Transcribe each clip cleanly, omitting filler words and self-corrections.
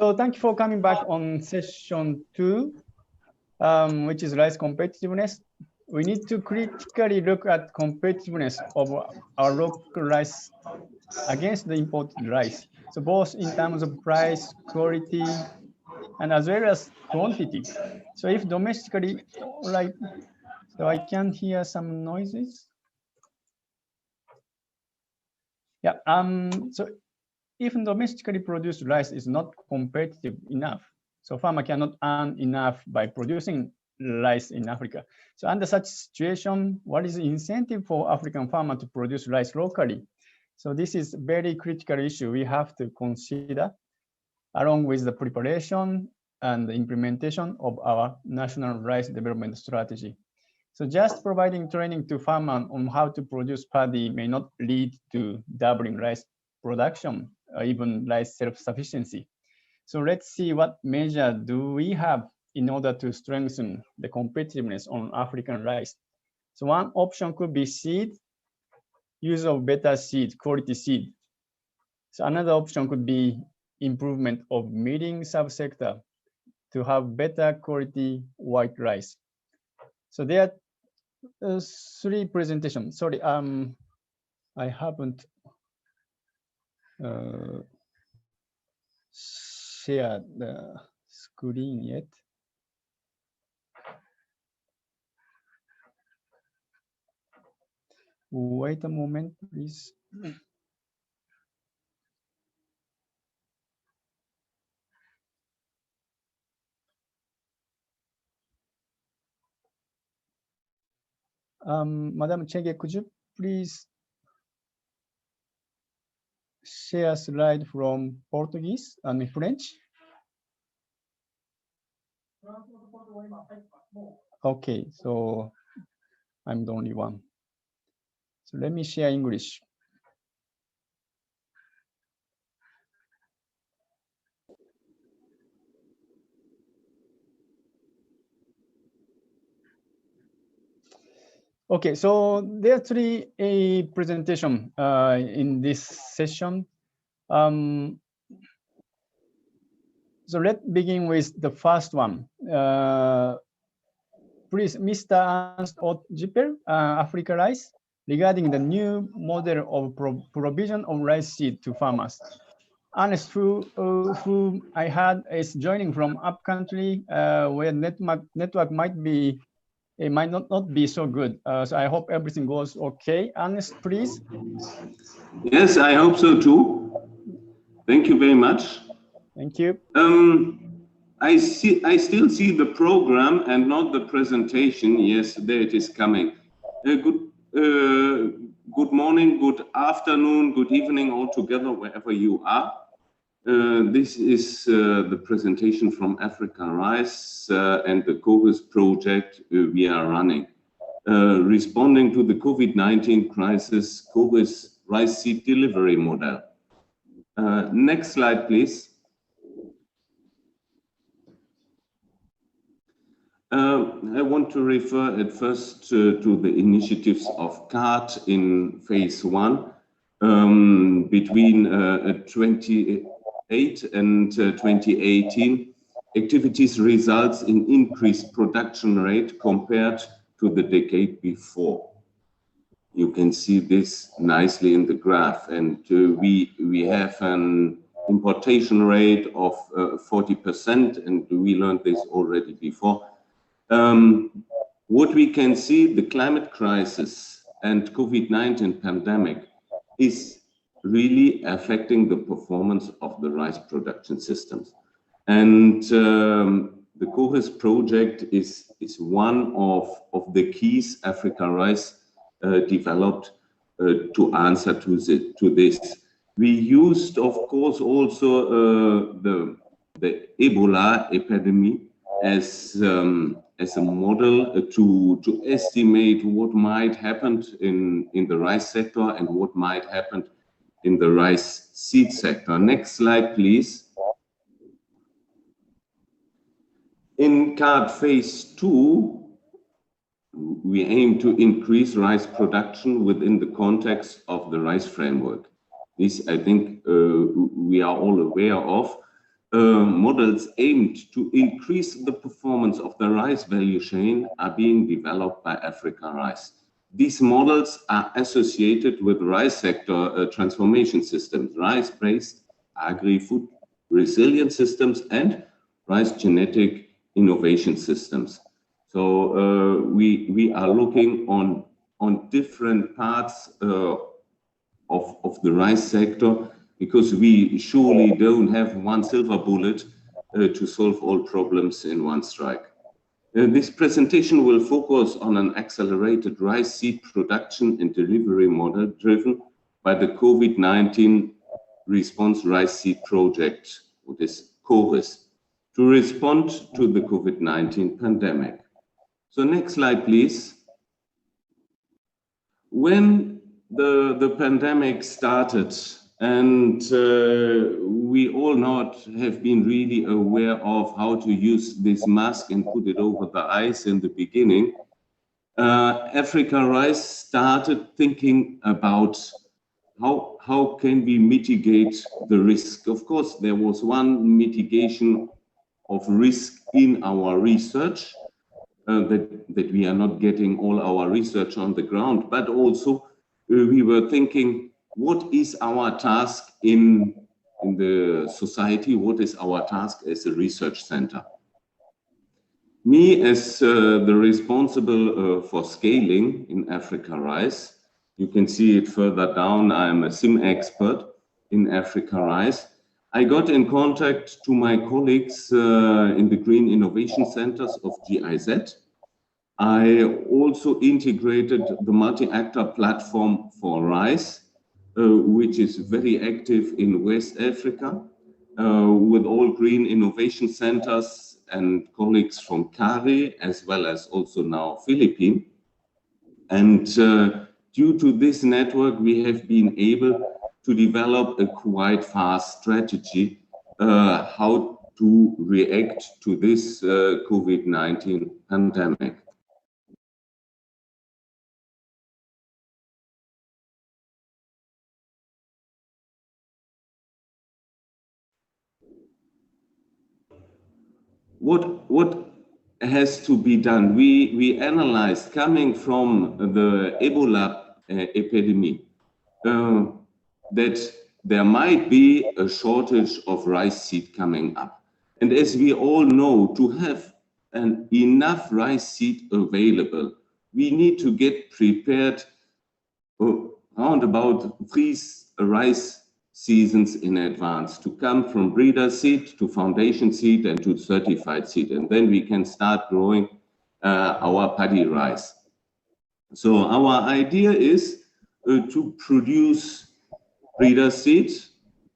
So thank you for coming back on session 2, which is rice competitiveness. We need to critically look at competitiveness of our local rice against the imported rice. So both in terms of price, quality, and as well as quantity. So if domestically, like, so I can hear some noises. Yeah, so if domestically produced rice is not competitive enough, so farmer cannot earn enough by producing rice in Africa. So under such situation, what is the incentive for African farmer to produce rice locally? So this is a very critical issue we have to consider along with the preparation and the implementation of our national rice development strategy. So just providing training to farmers on how to produce paddy may not lead to doubling rice production or even rice self-sufficiency. So let's see what measure do we have in order to strengthen the competitiveness on African rice. So one option could be seed, use of better seed, quality seed. So another option could be improvement of milling subsector to have better quality white rice. So there are 3 presentations. Sorry, I haven't shared the screen yet. Wait a moment, please. Madam Chege, could you please share slide from Portuguese and French? Okay, so I'm the only one. So let me share English. Okay, so there are 3 presentations in this session. So let's begin with the first one. Please, Mr. Ernst Ottjipper, Africa Rice, regarding the new model of provision of rice seed to farmers. Ernst, who I had is joining from upcountry where network might be, it might not be so good. So I hope everything goes okay. Ernst, please. Yes, I hope so too. Thank you very much. Thank you. I still see the program and not the presentation. Yes, there it is coming. Good morning, good afternoon, good evening all together, wherever you are. This is the presentation from Africa Rice and the CORIS project we are running. Responding to the COVID-19 crisis, CORIS rice seed delivery model. Next slide, please. I want to refer at first to the initiatives of CART in phase 1 between 2008 and 2018. Activities results in increased production rate compared to the decade before. You can see this nicely in the graph, and we have an importation rate of 40%, and we learned this already before. What we can see, the climate crisis and COVID-19 pandemic is really affecting the performance of the rice production systems. And the CORIS project is one of the keys Africa Rice developed to answer to this. We used, of course, also the Ebola epidemic as a model to estimate what might happen in the rice sector and what might happen in the rice seed sector. Next slide, please. In CART phase 2, we aim to increase rice production within the context of the rice framework. This, I think, we are all aware of. models aimed to increase the performance of the rice value chain are being developed by Africa Rice. These models are associated with rice sector transformation systems, rice-based agri-food resilience systems, and rice genetic innovation systems. So we are looking on different parts of the rice sector, because we surely don't have one silver bullet to solve all problems in one strike. This presentation will focus on an accelerated rice seed production and delivery model driven by the COVID-19 Response Rice Seed Project, which is CORIS, to respond to the COVID-19 pandemic. So next slide, please. When the pandemic started, and we all not have been really aware of how to use this mask and put it over the eyes in the beginning, Africa Rice started thinking about how can we mitigate the risk. Of course, there was one mitigation of risk in our research, that we are not getting all our research on the ground, but also we were thinking, what is our task in the society? What is our task as a research center? Me, as the responsible for scaling in Africa Rice, you can see it further down, I'm a SIM expert in Africa Rice. I got in contact to my colleagues in the Green Innovation Centers of GIZ. I also integrated the multi-actor platform for rice, which is very active in West Africa, with all Green Innovation Centers and colleagues from CARI, as well as also now Philippines. And due to this network, we have been able to develop a quite fast strategy how to react to this COVID-19 pandemic. What has to be done? We analyzed, coming from the Ebola epidemic, that there might be a shortage of rice seed coming up. And as we all know, to have enough rice seed available, we need to get prepared around about 3 rice seasons in advance, to come from breeder seed to foundation seed and to certified seed. And then we can start growing our paddy rice. So our idea is to produce breeder seed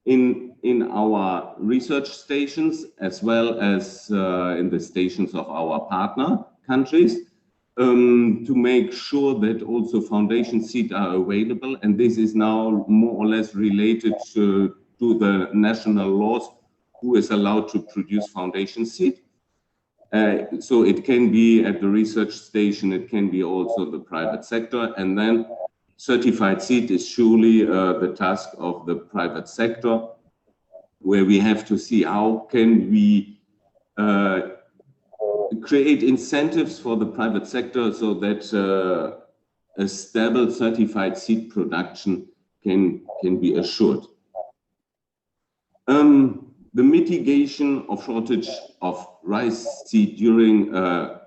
in our research stations, as well as in the stations of our partner countries, to make sure that also foundation seed are available. And this is now more or less related to the national laws, who is allowed to produce foundation seed. So it can be at the research station, it can be also the private sector. And then certified seed is surely the task of the private sector, where we have to see how can we create incentives for the private sector so that a stable certified seed production can be assured. The mitigation of shortage of rice seed during the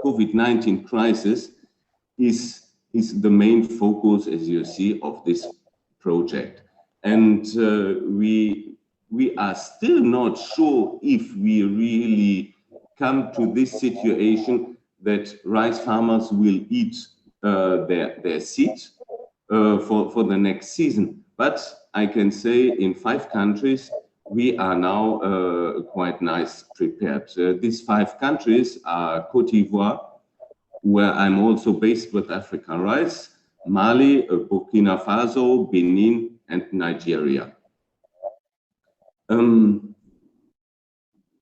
COVID-19 crisis is the main focus, as you see, of this project. And we are still not sure if we really come to this situation that rice farmers will eat their seed for the next season. But I can say in 5 countries, we are now quite nice prepared. These 5 countries are Côte d'Ivoire, where I'm also based with Africa Rice, Mali, Burkina Faso, Benin, and Nigeria.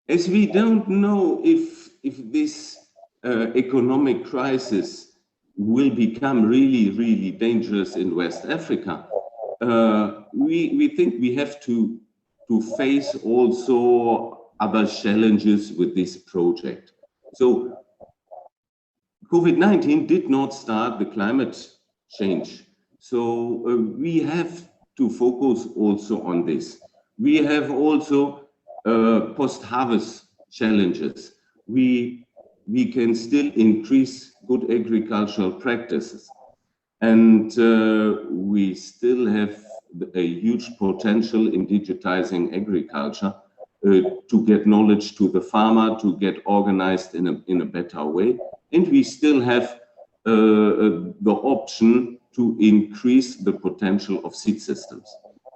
As we don't know if this economic crisis will become really, really dangerous in West Africa, we think we have to to face also other challenges with this project. So COVID-19 did not start the climate change. So we have to focus also on this. We have also post-harvest challenges. We can still increase good agricultural practices. And we still have a huge potential in digitizing agriculture to get knowledge to the farmer, to get organized in a better way. And we still have the option to increase the potential of seed systems.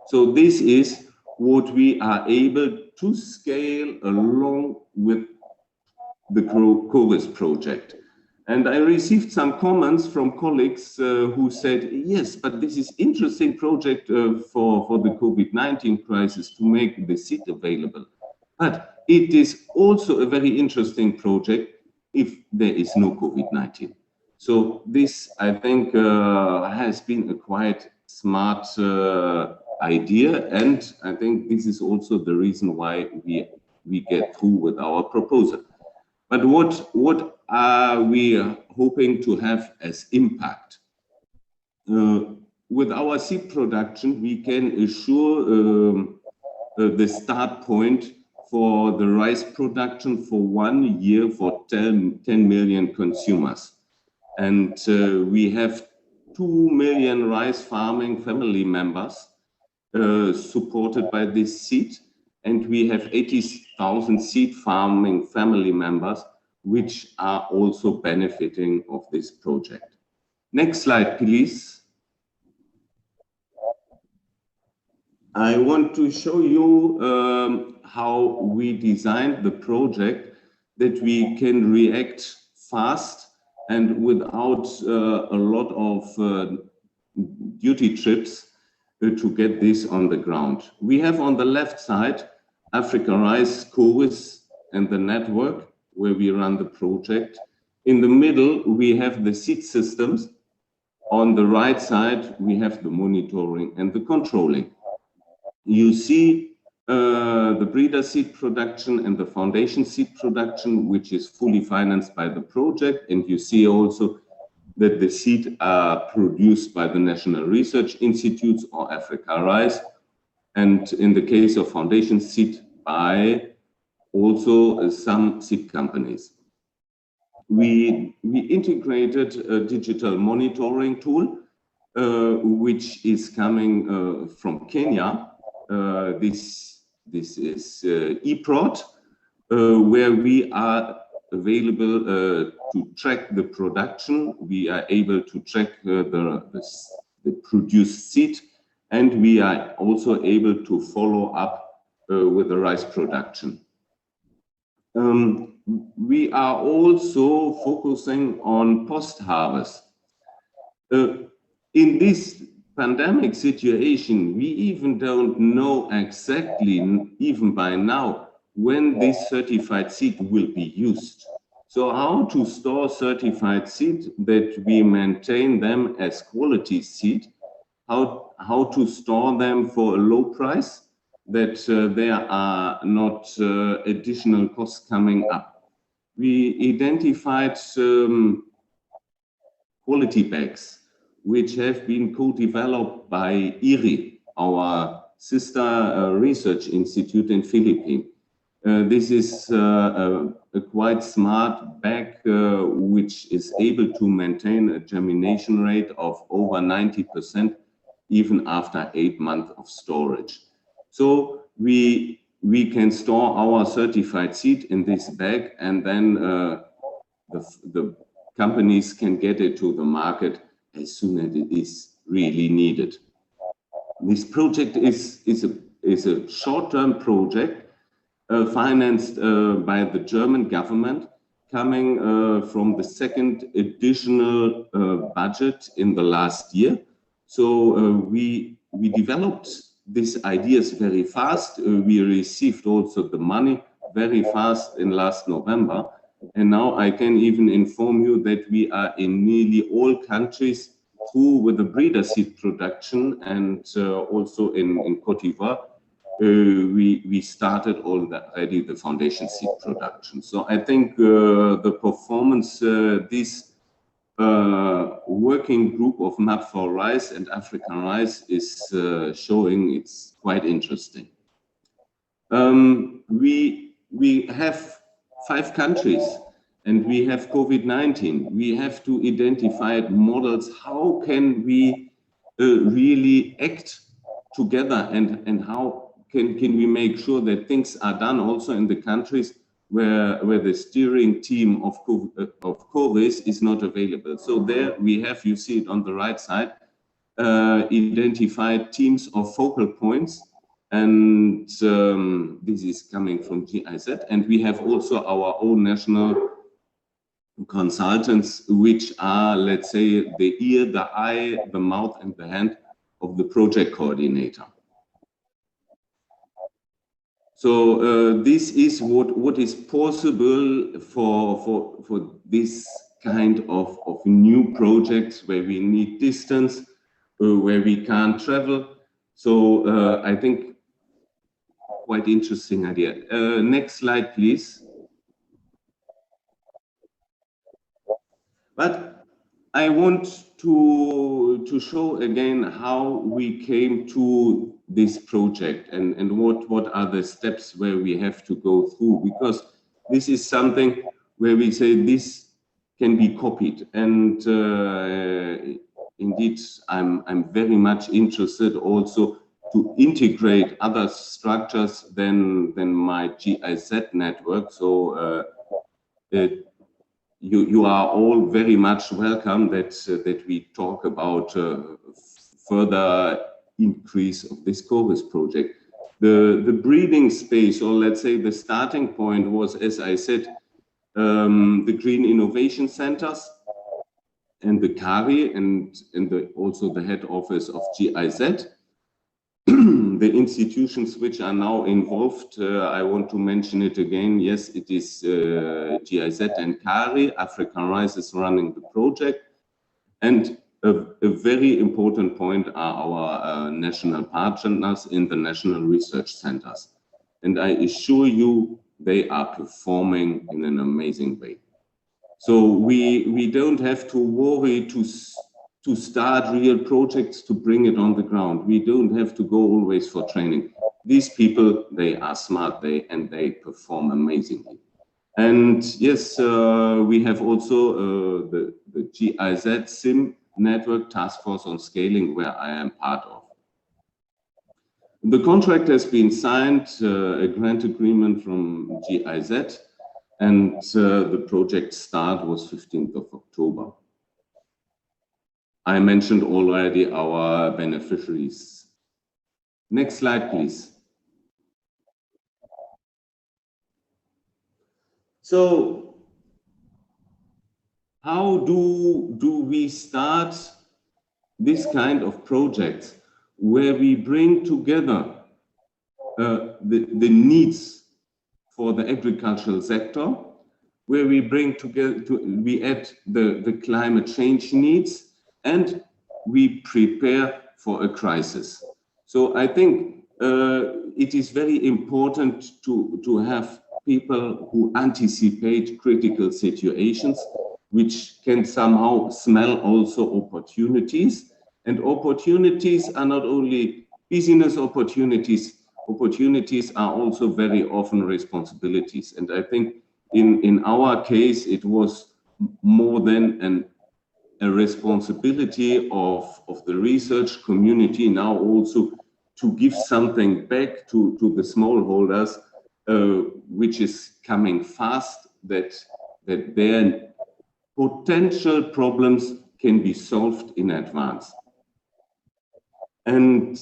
So this is what we are able to scale along with the CORIS project. And I received some comments from colleagues who said, yes, but this is interesting project for the COVID-19 crisis to make the seed available. But it is also a very interesting project if there is no COVID-19. So this, I think, has been a quite smart idea. And I think this is also the reason why we get through with our proposal. But what are we hoping to have as impact? With our seed production, we can assure the start point for the rice production for 1 year for 10 million consumers. And we have 2 million rice farming family members supported by this seed. And we have 80,000 seed farming family members, which are also benefiting of this project. Next slide, please. I want to show you how we designed the project, that we can react fast and without a lot of duty trips to get this on the ground. We have on the left side Africa Rice, CORIS, and the network where we run the project. In the middle, we have the seed systems. On the right side, we have the monitoring and the controlling. You see the breeder seed production and the foundation seed production, which is fully financed by the project. And you see also that the seed are produced by the National Research Institutes or Africa Rice. And in the case of foundation seed, by also some seed companies. We integrated a digital monitoring tool, which is coming from Kenya. This is eProd, where we are available to track the production. We are able to track the produced seed, and we are also able to follow up with the rice production. We are also focusing on post-harvest. In this pandemic situation, we even don't know exactly, even by now, when this certified seed will be used. So how to store certified seed that we maintain them as quality seed, how to store them for a low price, that there are not additional costs coming up. We identified quality bags, which have been co-developed by IRI, our sister research institute in Philippines. This is a quite smart bag, which is able to maintain a germination rate of over 90%, even after 8 months of storage. So we can store our certified seed in this bag, and then the companies can get it to the market as soon as it is really needed. This project is a short-term project financed by the German government, coming from the second additional budget in the last year. So we developed these ideas very fast. We received also the money very fast in last November. And now I can even inform you that we are in nearly all countries through with the breeder seed production, and also in Cote d'Ivoire. we started already the foundation seed production. So I think the performance this working group of MAP for rice and African rice is showing, it's quite interesting. We have 5 countries and we have COVID-19. We have to identify models. How can we really act together, and how can we make sure that things are done also in the countries where the steering team of CORIS is not available. So there we have, you see it on the right side, identified teams of focal points, and this is coming from GIZ, and we have also our own national consultants, which are, let's say, the ear, the eye, the mouth, and the hand of the project coordinator. So this is what is possible for this kind of new projects where we need distance, where we can't travel. So I think quite interesting idea. Next slide, please. But I want to show again how we came to this project and what are the steps where we have to go through, because this is something where we say this can be copied, and indeed I'm very much interested also to integrate other structures than my GIZ network. So you are all very much welcome that we talk about further increase of this CORIS project. The breathing space, or let's say the starting point, was, as I said, the Green Innovation Centers and the CARI and also the head office of GIZ. The institutions which are now involved, I want to mention it again. Yes, it is GIZ and CARI. African Rice is running the project. And a very important point are our national partners in the national research centers. And I assure you, they are performing in an amazing way. So we don't have to worry to start real projects to bring it on the ground. We don't have to go always for training. These people, they are smart, and they perform amazingly. And yes, we have also the GIZ SIM network, Task Force on Scaling, where I am part of. The contract has been signed, a grant agreement from GIZ, and the project start was 15th of October. I mentioned already our beneficiaries. Next slide, please. So how do we start this kind of projects where we bring together the needs for the agricultural sector, where we bring together, we add the climate change needs, and we prepare for a crisis. So I think it is very important to have people who anticipate critical situations, which can somehow smell also opportunities. And opportunities are not only business opportunities, opportunities are also very often responsibilities. And I think in our case, it was more than a responsibility of the research community now also to give something back to the smallholders, which is coming fast, that their potential problems can be solved in advance. And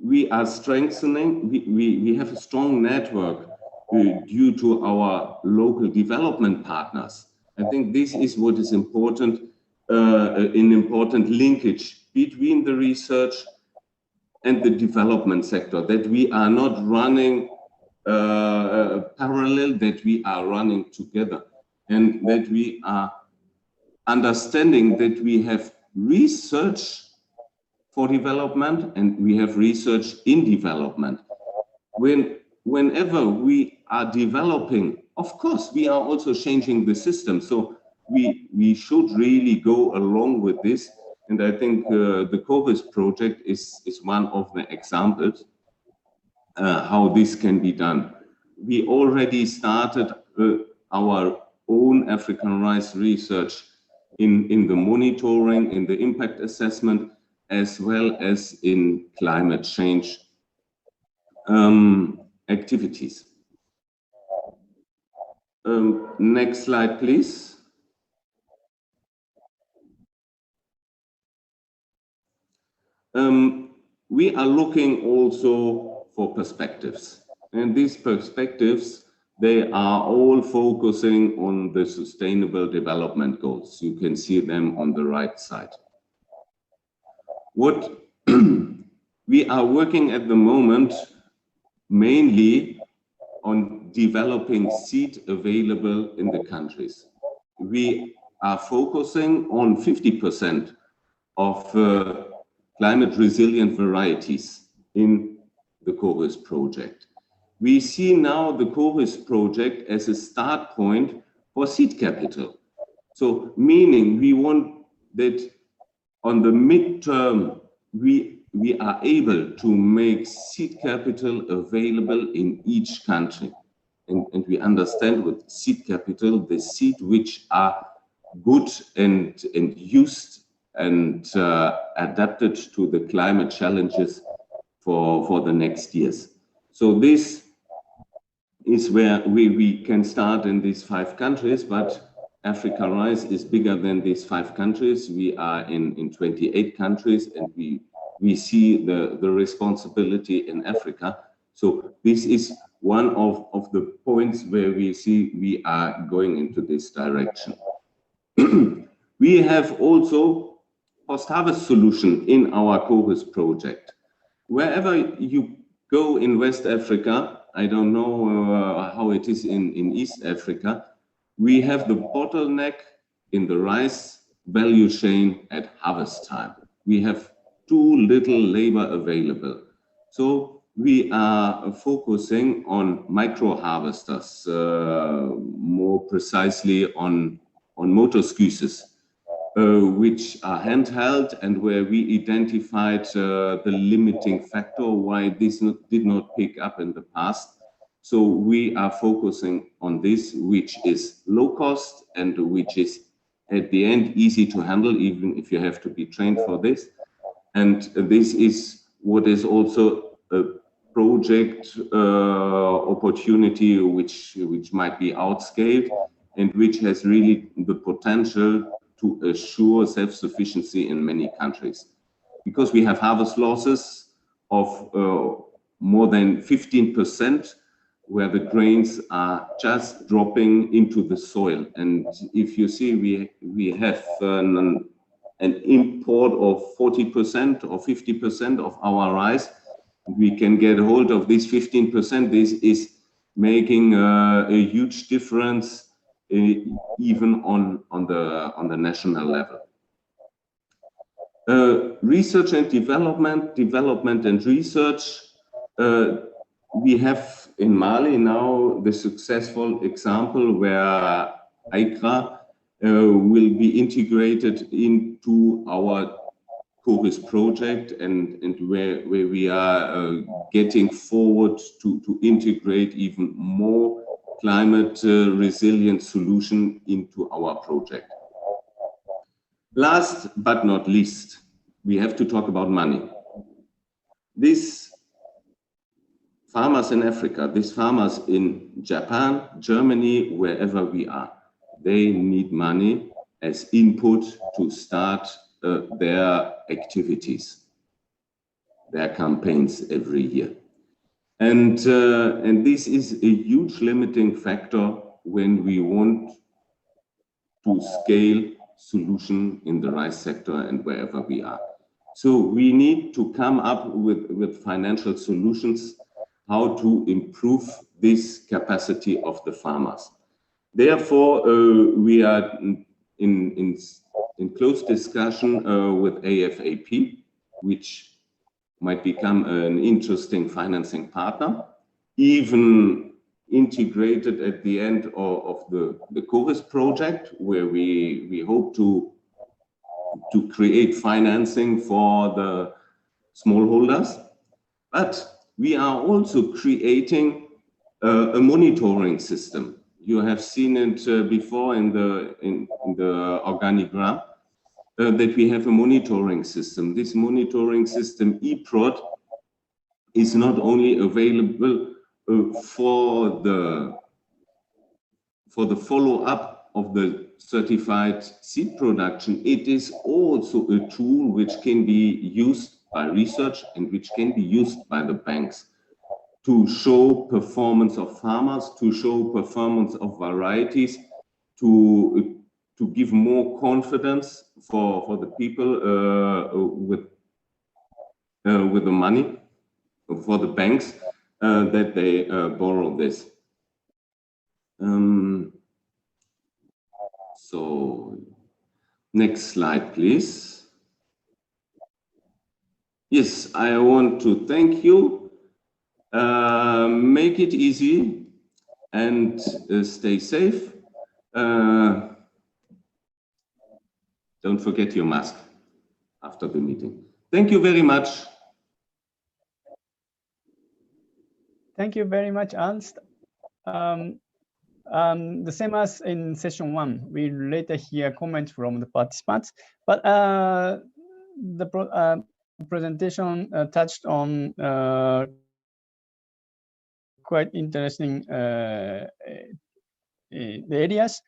we are strengthening, we have a strong network due to our local development partners. I think this is what is important, an important linkage between the research and the development sector, that we are not running parallel, that we are running together, and that we are understanding that we have research for development and we have research in development. whenever we are developing, of course, we are also changing the system. So we should really go along with this. And I think the COVIS project is one of the examples how this can be done. We already started our own African rice research in the monitoring, in the impact assessment, as well as in climate change activities. Next slide, please. We are looking also for perspectives, and these perspectives, they are all focusing on the Sustainable Development Goals. You can see them on the right side. What we are working at the moment mainly on developing seed available in the countries. We are focusing on 50% of climate resilient varieties in the COVIS project. We see now the COVIS project as a start point for seed capital. So meaning we want that on the midterm, we are able to make seed capital available in each country. And we understand with seed capital, the seed which are good and used and adapted to the climate challenges for the next years. So this is where we can start in these 5 countries, but Africa Rice is bigger than these 5 countries. We are in 28 countries, and we see the responsibility in Africa. So this is one of the points where we see we are going into this direction. We have also post-harvest solution in our COVIS project. Wherever you go in West Africa, I don't know how it is in East Africa, we have the bottleneck in the rice value chain at harvest time. We have too little labor available. So we are focusing on micro harvesters, more precisely on motor squeezes, which are handheld, and where we identified the limiting factor why this did not pick up in the past. So we are focusing on this, which is low cost and which is at the end easy to handle, even if you have to be trained for this. And this is what is also a project opportunity which might be outscaled and which has really the potential to assure self-sufficiency in many countries. Because we have harvest losses of more than 15%, where the grains are just dropping into the soil. And if you see, we have an import of 40% or 50% of our rice. We can get hold of this 15%. This is making a huge difference even on the national level. Research and development and research. We have in Mali now the successful example where ICRA will be integrated into our COVIS project, and where we are getting forward to integrate even more climate resilient solution into our project. Last but not least, we have to talk about money. These farmers in Africa, these farmers in Japan, Germany, wherever we are, they need money as input to start their activities, their campaigns every year. And this is a huge limiting factor when we want to scale solution in the rice sector and wherever we are. So we need to come up with financial solutions how to improve this capacity of the farmers. Therefore, we are in close discussion with AFAP, which might become an interesting financing partner. even integrated at the end of the CORIS project, where we hope to create financing for the smallholders. But we are also creating a monitoring system. You have seen it before in the organigram, that we have a monitoring system. This monitoring system, eProd, is not only available for the follow-up of the certified seed production. It is also a tool which can be used by research and which can be used by the banks to show performance of farmers, to show performance of varieties, to give more confidence for the people with the money, for the banks, that they borrow this. So next slide, please. Yes, I want to thank you. Make it easy and stay safe. Don't forget your mask after the meeting. Thank you very much. Thank you very much, Ernst. The same as in session 1, we later hear comments from the participants, but the presentation touched on quite interesting areas,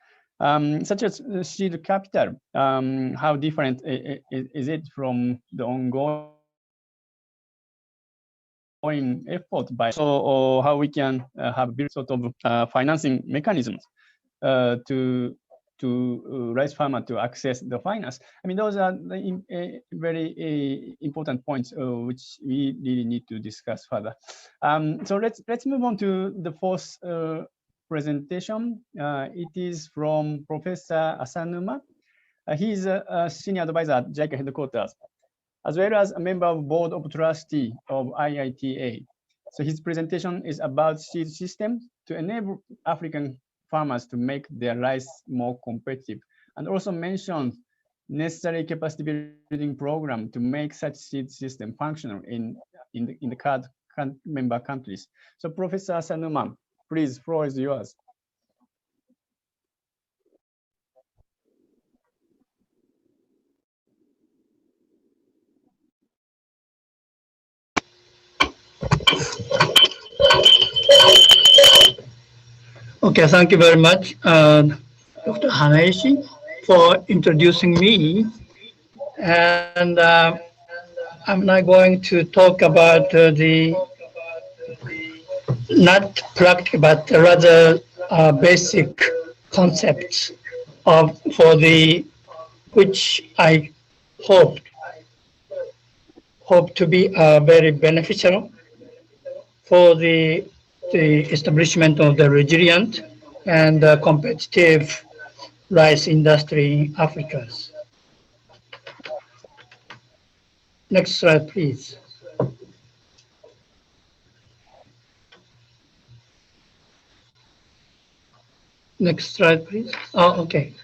such as seed capital. How different is it from the ongoing effort by, or how we can have built sort of financing mechanisms to rice farmer to access the finance. I mean, those are the very important points which we really need to discuss further. So let's move on to the fourth presentation. It is from Professor Asanuma. He's a senior advisor at JICA headquarters, as well as a member of board of trustee of IITA. So his presentation is about seed systems to enable African farmers to make their rice more competitive, and also mentions necessary capacity building program to make such seed system functional in the CARD member countries. So Professor Asanuma, please, floor is yours. Okay, thank you very much, Dr. Hanaishi, for introducing me. And I'm now going to talk about the not practical, but rather basic concepts which I hope to be very beneficial for the establishment of the resilient and competitive rice industry in Africa. Next slide, please. Next slide, please. Oh, okay.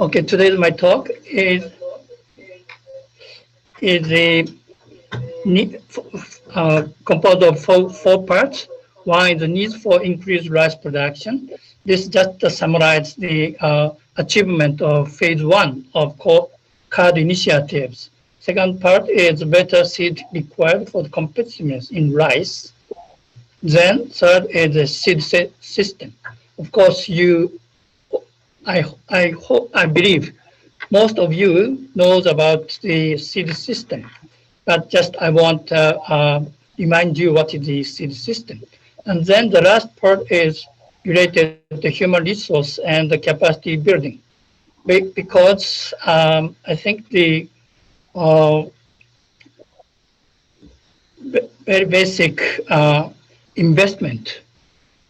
Okay, today's my talk is composed of four parts. One is the need for increased rice production. This just summarizes the achievement of phase 1 of CARD initiatives. Second part is better seed required for the competitiveness in rice. Then third is the seed system. Of course, I believe most of you knows about the seed system, but just I want to remind you what is the seed system. And then the last part is related to human resource and the capacity building, because I think the very basic investment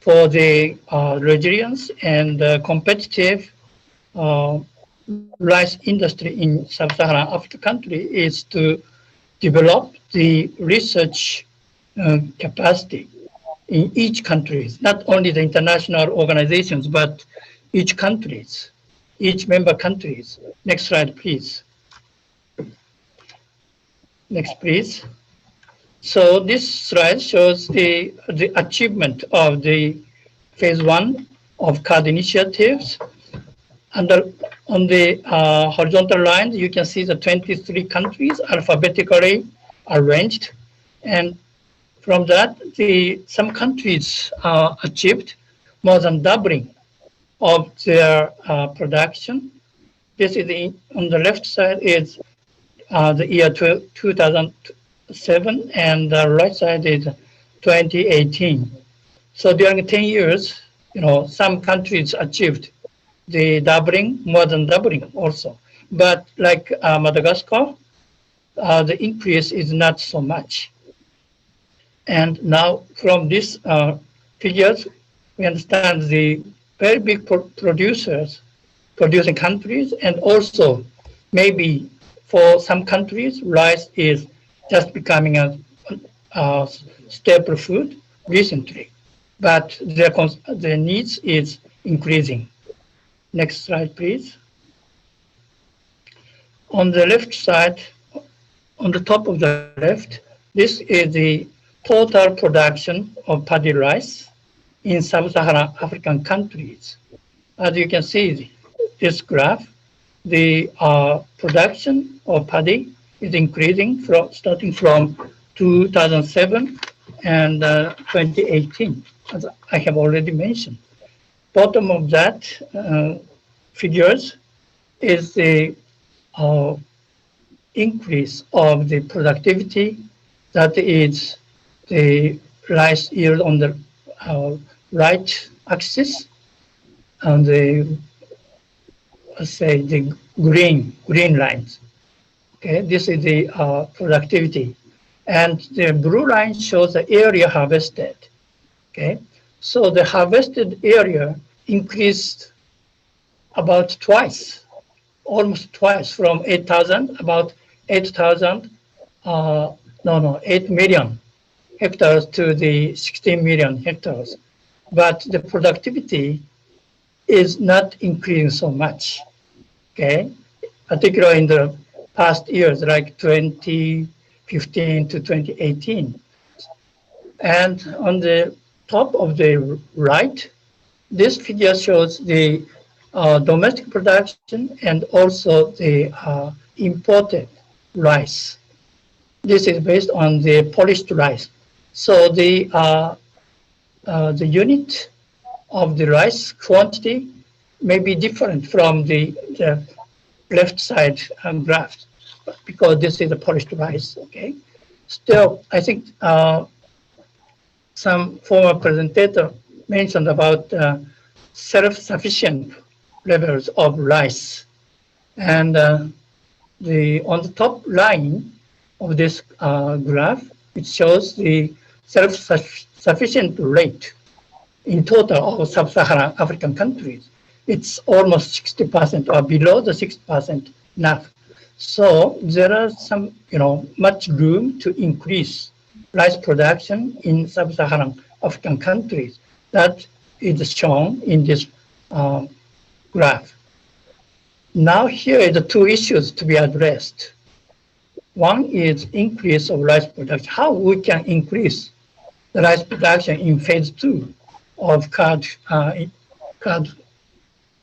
for the resilience and competitive rice industry in sub-Saharan Africa country is to develop the research capacity in each country, not only the international organizations, but each countries, each member countries. Next slide, please. Next, please. So this slide shows the achievement of the phase 1 of CARD initiatives. On the horizontal line, you can see the 23 countries alphabetically arranged. And from that, some countries achieved more than doubling of their production. This is on the left side is the year 2007, and the right side is 2018. So during 10 years, some countries achieved the doubling, more than doubling also. But like Madagascar, the increase is not so much. And now from these figures, we understand the very big producing countries, and also maybe for some countries, rice is just becoming a staple food recently, but their needs is increasing. Next slide, please. On the left side, on the top of the left, this is the total production of paddy rice in sub-Saharan African countries. As you can see, this graph, the production of paddy is increasing starting from 2007 and 2018, as I have already mentioned. Bottom of that figures is the increase of the productivity, that is the rice yield on the right axis, and the green lines. Okay, this is the productivity, and the blue line shows the area harvested. Okay, so the harvested area increased about twice, almost twice, from 8,000, about 8,000, 8 million hectares to the 16 million hectares. But the productivity is not increasing so much, okay? Particularly in the past years, like 2015 to 2018. And on the top of the right, this figure shows the domestic production and also the imported rice. This is based on the polished rice. So the unit of the rice quantity may be different from the left side graph, because this is a polished rice. Okay. Still, I think some former presenter mentioned about self-sufficient levels of rice, and on the top line of this graph, it shows the self-sufficient rate in total of sub-Saharan African countries. It's almost 60% or below the 6% now. So there are some, much room to increase rice production in sub-Saharan African countries. That is shown in this graph. Now here are the two issues to be addressed. One is increase of rice production. How we can increase the rice production in phase 2 of CARD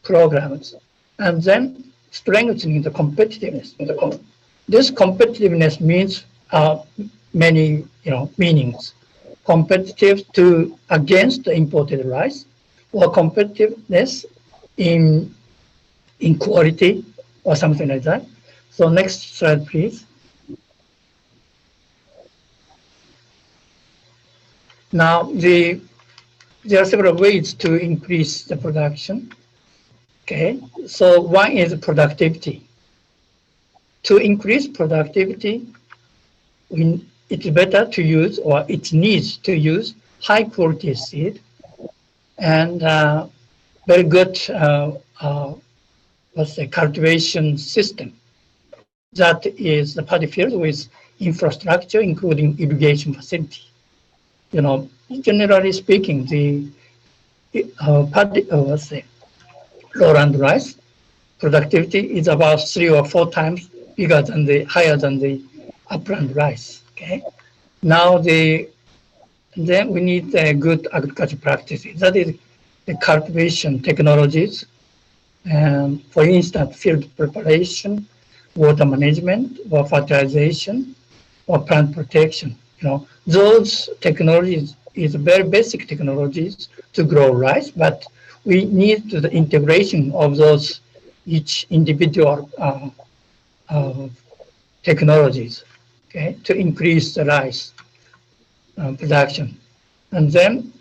programs, and then strengthening the competitiveness. This competitiveness means many meanings. Competitive against the imported rice, or competitiveness in quality, or something like that. So next slide, please. Now there are several ways to increase the production. Okay, so one is productivity. To increase productivity, it's better to use, or it needs to use, high quality seed and very good cultivation system. That is the paddy field with infrastructure, including irrigation facility. generally speaking, the lowland rice productivity is about 3 or 4 times higher than the upland rice. Okay. Now then we need good agriculture practices. That is the cultivation technologies, and for instance, field preparation, water management, or fertilization, or plant protection. Those technologies is very basic technologies to grow rice, but we need the integration of those each individual technologies, okay, to increase the rice production. And then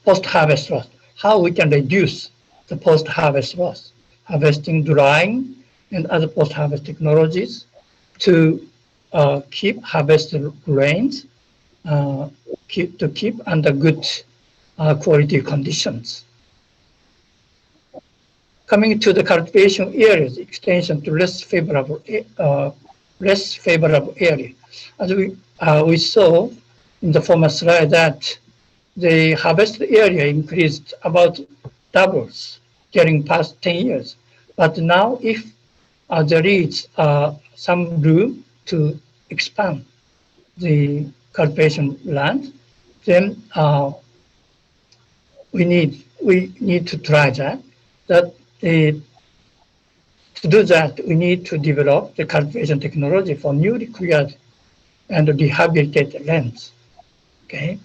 post-harvest loss, how we can reduce the post-harvest loss, harvesting, drying, and other post-harvest technologies to keep harvested grains, keep under good quality conditions. Coming to the cultivation areas, extension to less favorable area. As we saw in the former slide that the harvested area increased about doubles during past 10 years. But now if there is some room to expand the cultivation land, then we need to try that. To do that, we need to develop the cultivation technology for newly cleared and rehabilitated lands. Okay,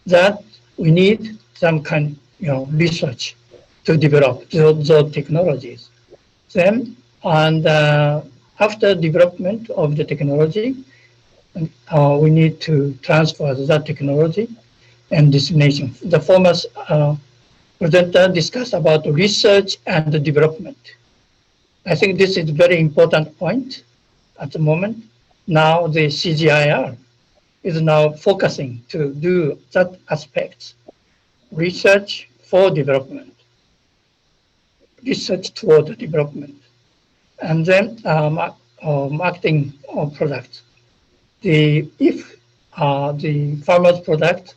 that we need some kind, research to develop those technologies. Then, and after development of the technology, we need to transfer that technology and dissemination. The former presenter discussed about research and development. I think this is a very important point at the moment. Now the CGIAR is now focusing to do that aspect, research for development, research toward development, and then marketing of products. If the farmer's product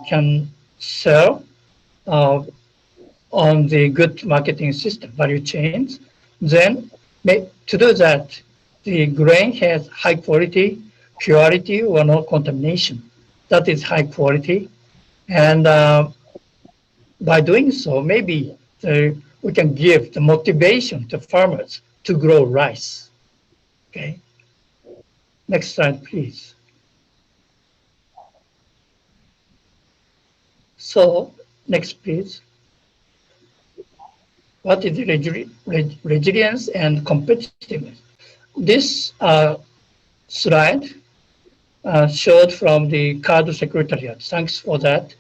can sell on the good marketing system, value chains, then to do that, the grain has high quality, purity, or no contamination. That is high quality. And by doing so, maybe we can give the motivation to farmers to grow rice. Okay. Next slide, please. So, next, please. What is the resilience and competitiveness? This slide showed from the CARD Secretariat. Thanks for that.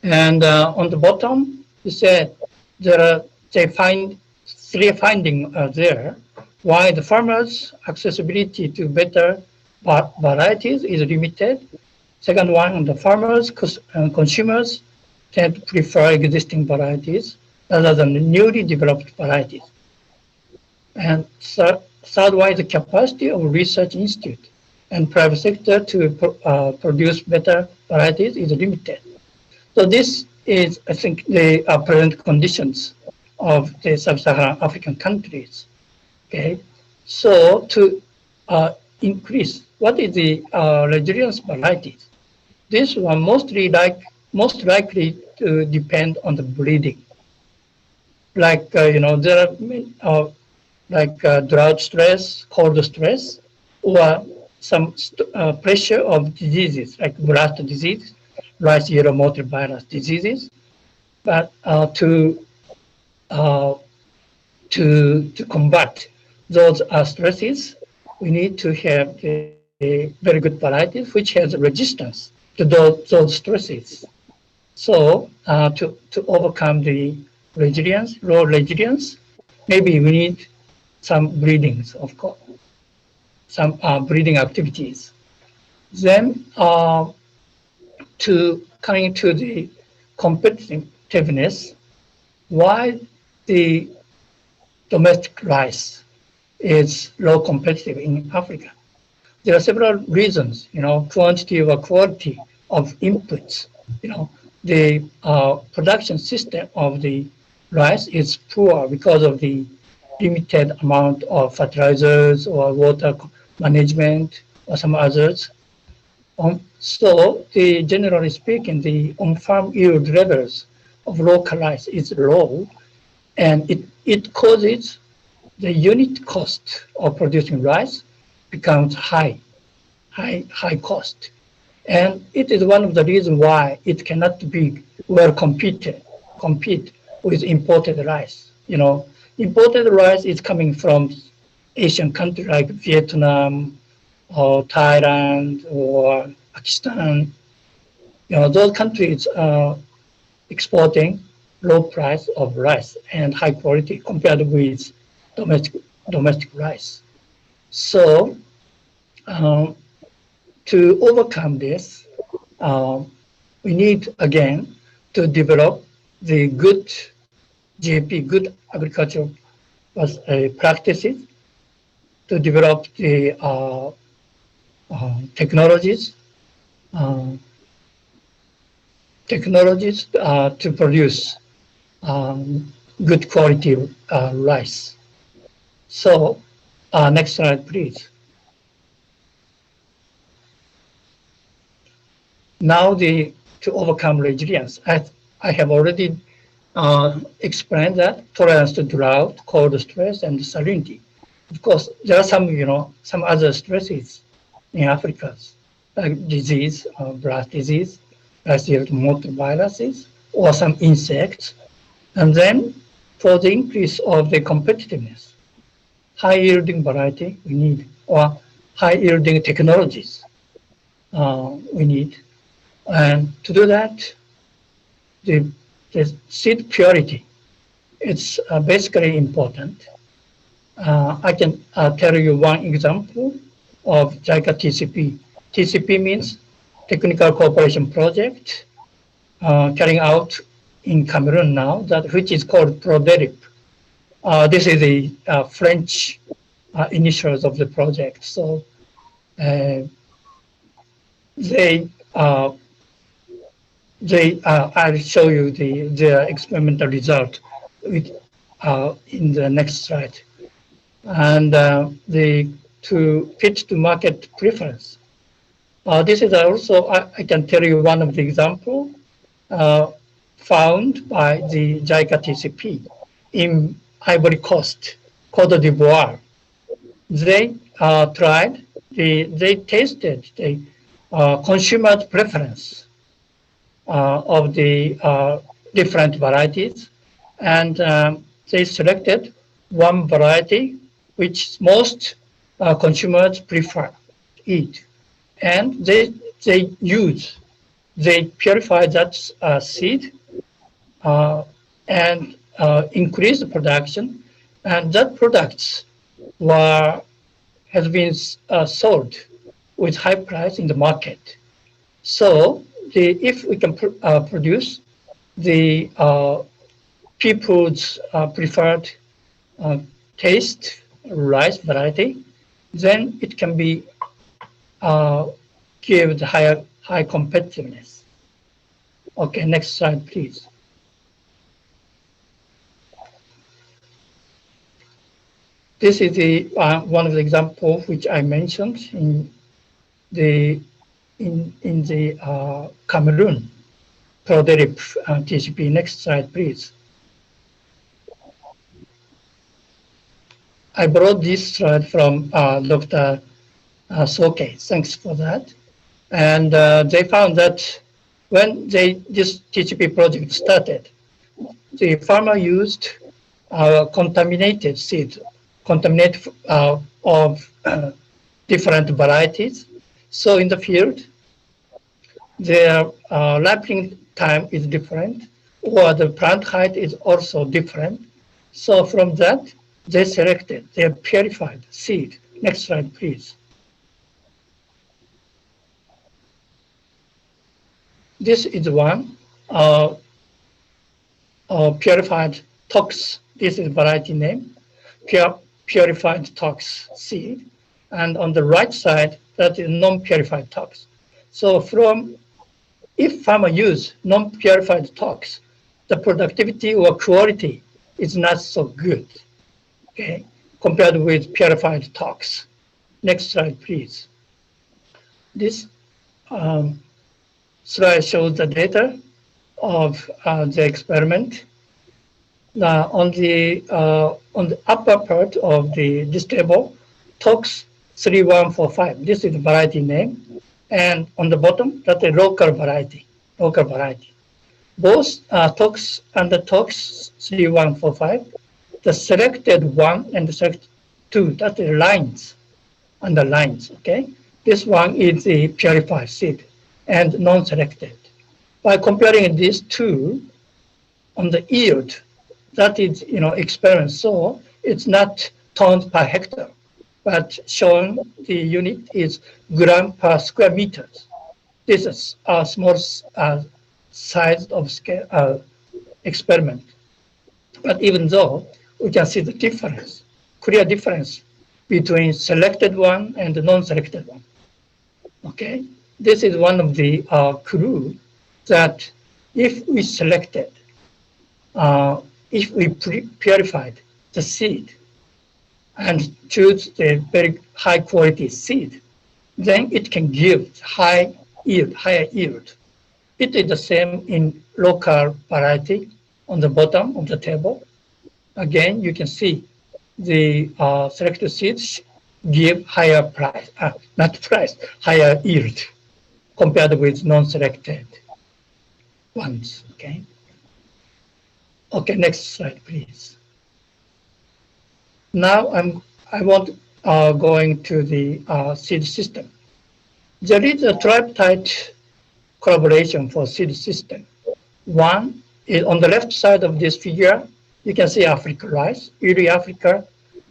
And on the bottom, you said they find 3 findings there. Why the farmers' accessibility to better varieties is limited. Second one, the farmers and consumers tend to prefer existing varieties rather than newly developed varieties. And third one, the capacity of research institute and private sector to produce better varieties is limited. So this is, I think, the present conditions of the sub-Saharan African countries. Okay, so to increase, what is the resilience varieties? This one most likely to depend on the breeding. Like there are like drought stress, cold stress, or some pressure of diseases like blast disease, rice yellow mottle virus diseases. But to combat those stresses, we need to have a very good varieties which has resistance to those stresses. So to overcome the resilience, low resilience, maybe we need some breedings, of course, some breeding activities. Then coming to the competitiveness, why the domestic rice is low competitive in Africa. there are several reasons, quantity or quality of inputs. The production system of the rice is poor because of the limited amount of fertilizers or water management or some others. So generally speaking, the on-farm yield levels of local rice is low, and it causes the unit cost of producing rice becomes high cost. And it is one of the reasons why it cannot be well compete with imported rice. Imported rice is coming from Asian countries like Vietnam or Thailand or Pakistan. Those countries are exporting low price of rice and high quality compared with domestic rice. So to overcome this, we need again to develop the good GAP, good agricultural practices, to develop the technologies to produce good quality rice. So next slide, please. Now to overcome resilience, I have already explained that tolerance to drought, cold stress, and salinity. Of course, there are some other stresses in Africa, like disease, blast disease, rice yield motor viruses, or some insects. And then for the increase of the competitiveness, high yielding variety we need, or high yielding technologies we need. And to do that, the seed purity, it's basically important. I can tell you one example of JICA TCP. TCP means Technical Cooperation Project, carrying out in Cameroon now, which is called PRODERIP. This is the French initials of the project. So I'll show you the experimental result in the next slide. And to fit to market preference. This is also, I can tell you one of the examples found by the JICA TCP in Ivory Coast, Côte d'Ivoire. They tested the consumer's preference of the different varieties, and they selected one variety which most consumers prefer to eat, and they purify that seed and increase the production, and that products has been sold with high price in the market. So if we can produce the people's preferred taste rice variety, then it can be give the high competitiveness. Okay, next slide, please. This is the one of the examples which I mentioned in the Cameroon PRODERIP TCP. Next slide, please. I brought this slide from Dr. Soke. Thanks for that. And they found that when this TCP project started, the farmer used contaminated seed, of different varieties. So in the field, their ripening time is different, or the plant height is also different. So from that, they selected their purified seed. Next slide, please. This is one purified tox. This is variety name, purified tox seed. And on the right side, that is non-purified tox. So if farmer use non-purified tox, the productivity or quality is not so good, okay, compared with purified tox. Next slide, please. This slide shows the data of the experiment. On the upper part of this table, tox 3145. This is the variety name, and on the bottom, that's a local variety. Both tox and the tox 3145, the selected one and the selected two, that's the lines, underlines. Okay, this one is the purified seed and non-selected. By comparing these two on the yield, that is, experiment. So it's not tons per hectare, but shown the unit is gram per square meters. This is a small size of scale experiment. But even though we can see the difference, clear difference between selected one and the non-selected one. Okay, this is one of the clues that if we selected, if we purified the seed and choose the very high quality seed, then it can give higher yield. It is the same in local variety on the bottom of the table. Again, you can see the selected seeds give higher price, higher yield compared with non-selected ones. Okay. Okay, next slide, please. Now I want going to the seed system. There is a tripartite collaboration for seed system. One is on the left side of this figure. You can see Africa rice, East Africa,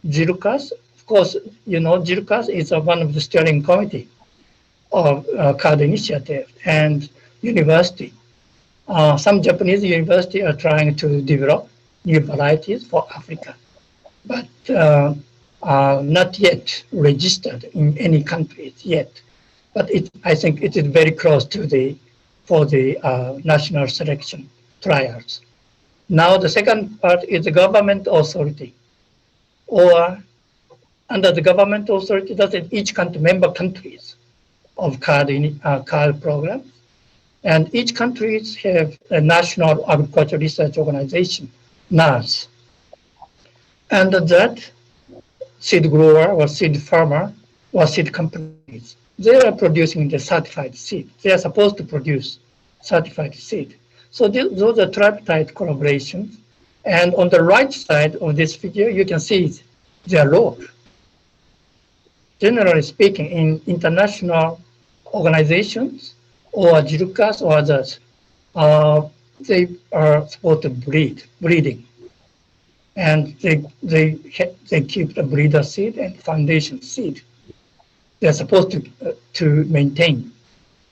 GIRCAS. Of course, GIRCAS is one of the steering committee of CARD initiative and university. Some Japanese universities are trying to develop new varieties for Africa, but not yet registered in any countries yet. But I think it is very close to for the national selection trials. Now the second part is the government authority, or under the government authority, that is each country, member countries of CARD program. And each country have a National Agricultural Research Organization, NARS. And that seed grower or seed farmer or seed companies, they are producing the certified seed. They are supposed to produce certified seed. So those are tripartite collaborations. And on the right side of this figure, you can see their role. Generally speaking, in international organizations, or GIRCAS or others, they are supposed to breeding. And they keep the breeder seed and foundation seed. They're supposed to maintain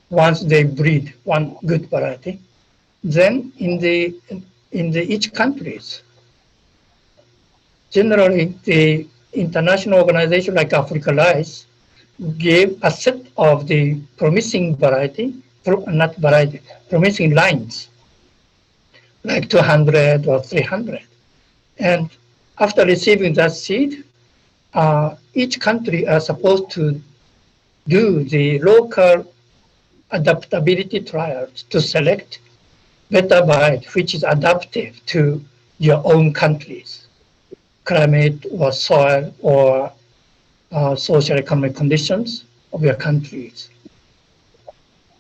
once they breed one good variety. Then in the each countries, generally the international organization like Africa Rice gave a set of the promising variety, promising lines, like 200 or 300. And after receiving that seed, each country are supposed to do the local adaptability trials to select better variety, which is adaptive to your own country's climate or soil or social economic conditions of your countries.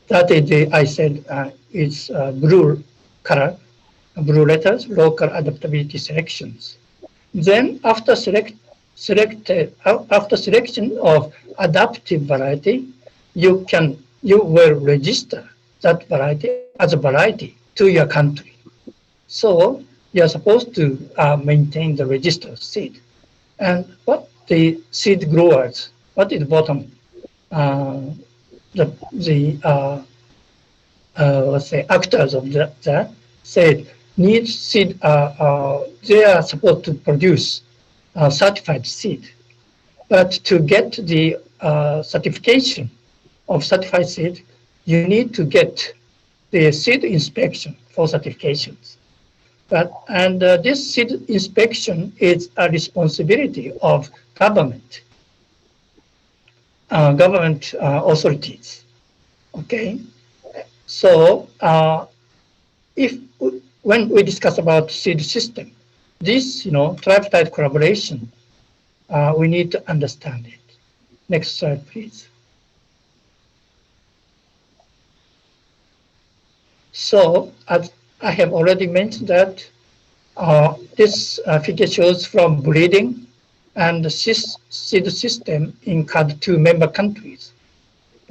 That is, I said, it's blue color, blue letters, local adaptability selections. Then after selection of adaptive variety, you will register that variety as a variety to your country. So you're supposed to maintain the registered seed. And what the seed growers, what is bottom, let's say actors of that said need seed, they are supposed to produce certified seed. But to get the certification of certified seed, you need to get the seed inspection for certifications. And this seed inspection is a responsibility of government authorities. Okay, so when we discuss about seed system, this tripartite collaboration, we need to understand it. Next slide, please. So as I have already mentioned that this figure shows from breeding and the seed system in CARD2 member countries.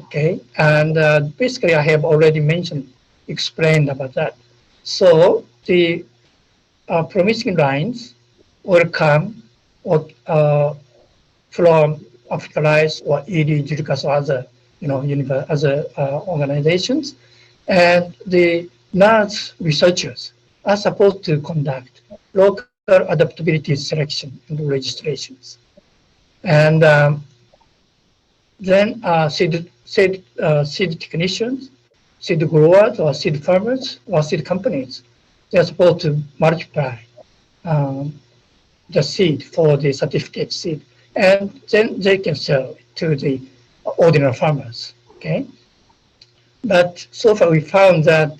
Okay, and basically I have already explained about that. So the promising lines will come from Africa Rice or ED, JIRCAS or other, other organizations, and the NARS researchers are supposed to conduct local adaptability selection and registrations. And then seed technicians, seed growers or seed farmers or seed companies, they're supposed to multiply the seed for the certificate seed, and then they can sell it to the ordinary farmers. Okay, but so far we found that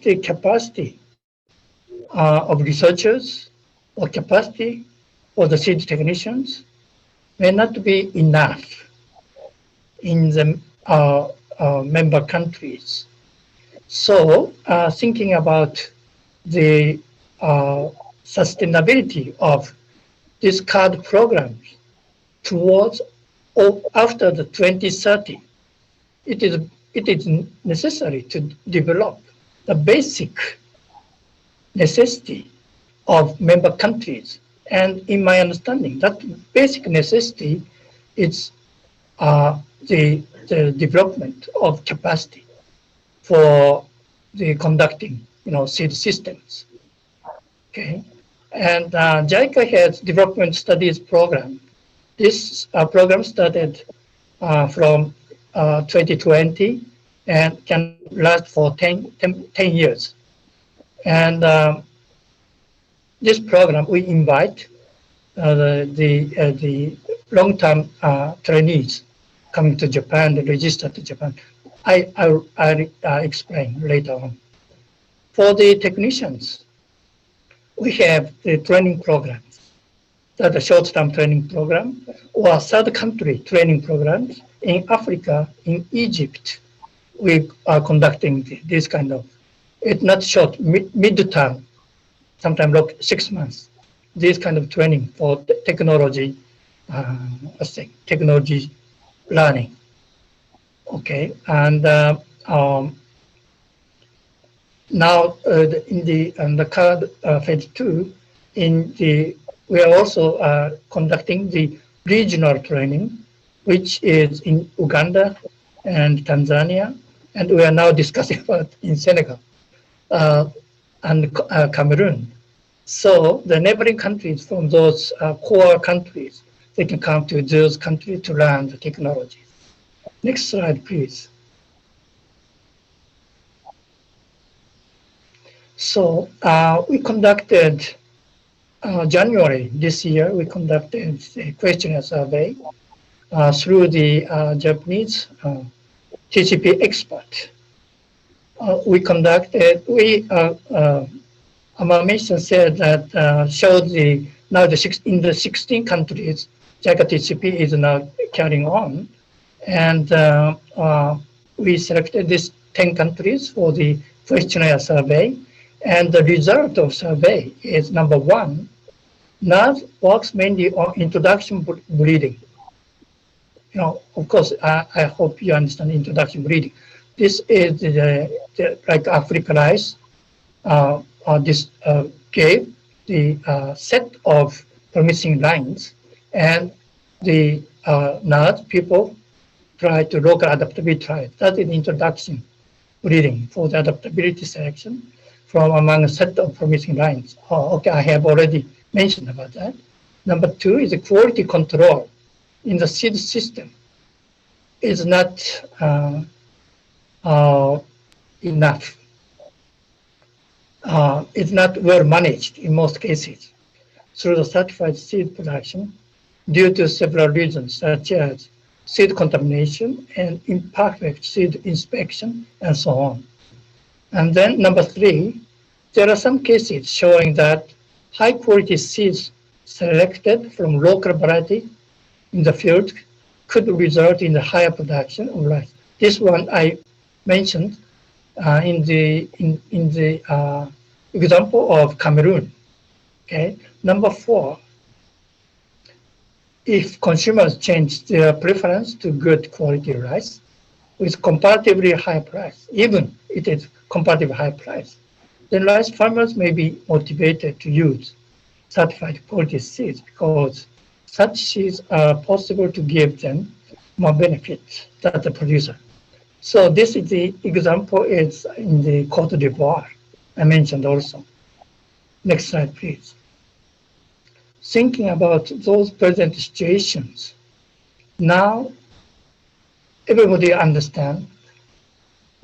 the capacity of researchers or capacity for the seed technicians may not be enough in the member countries. So thinking about the sustainability of these CARD programs towards or after the 2030, it is necessary to develop the basic necessity of member countries. And in my understanding, that basic necessity is the development of capacity for the conducting, seed systems. Okay, and JICA has development studies program. This program started from 2020 and can last for 10 years. And this program, we invite the long-term trainees coming to Japan, they register to Japan. I'll explain later on. For the technicians, we have the training programs, that the short-term training program or third country training programs. In Africa, in Egypt, we are conducting this kind of, it's not short, mid-term, sometimes like 6 months, this kind of training for technology, technology learning. Okay, and now in the CARD phase 2, we are also conducting the regional training, which is in Uganda and Tanzania, and we are now discussing about in Senegal and Cameroon. So the neighboring countries from those core countries, they can come to those countries to learn the technologies. Next slide, please. So we conducted, January this year, we conducted a questionnaire survey through the Japanese TCP expert. We conducted, Amamation said that showed in the 16 countries, JICA TCP is now carrying on. And we selected these 10 countries for the questionnaire survey. And the result of survey is number 1, NARS works mainly on introduction breeding. Of course, I hope you understand introduction breeding. This is like Africa Rice. This gave the set of promising lines, and the NARS people try to local adaptability trial. That is introduction breeding for the adaptability selection from among a set of promising lines. Okay, I have already mentioned about that. Number 2 is the quality control in the seed system is not enough. It's not well managed in most cases through the certified seed production due to several reasons, such as seed contamination and imperfect seed inspection, and so on. And then number 3, there are some cases showing that high quality seeds selected from local variety in the field could result in the higher production of rice. This one I mentioned in the example of Cameroon. Okay. Number 4, if consumers change their preference to good quality rice with comparatively high price, even it is comparatively high price, then rice farmers may be motivated to use certified quality seeds because such seeds are possible to give them more benefits than the producer. So this is the example is in the Côte d'Ivoire I mentioned also. Next slide, please. Thinking about those present situations, now everybody understands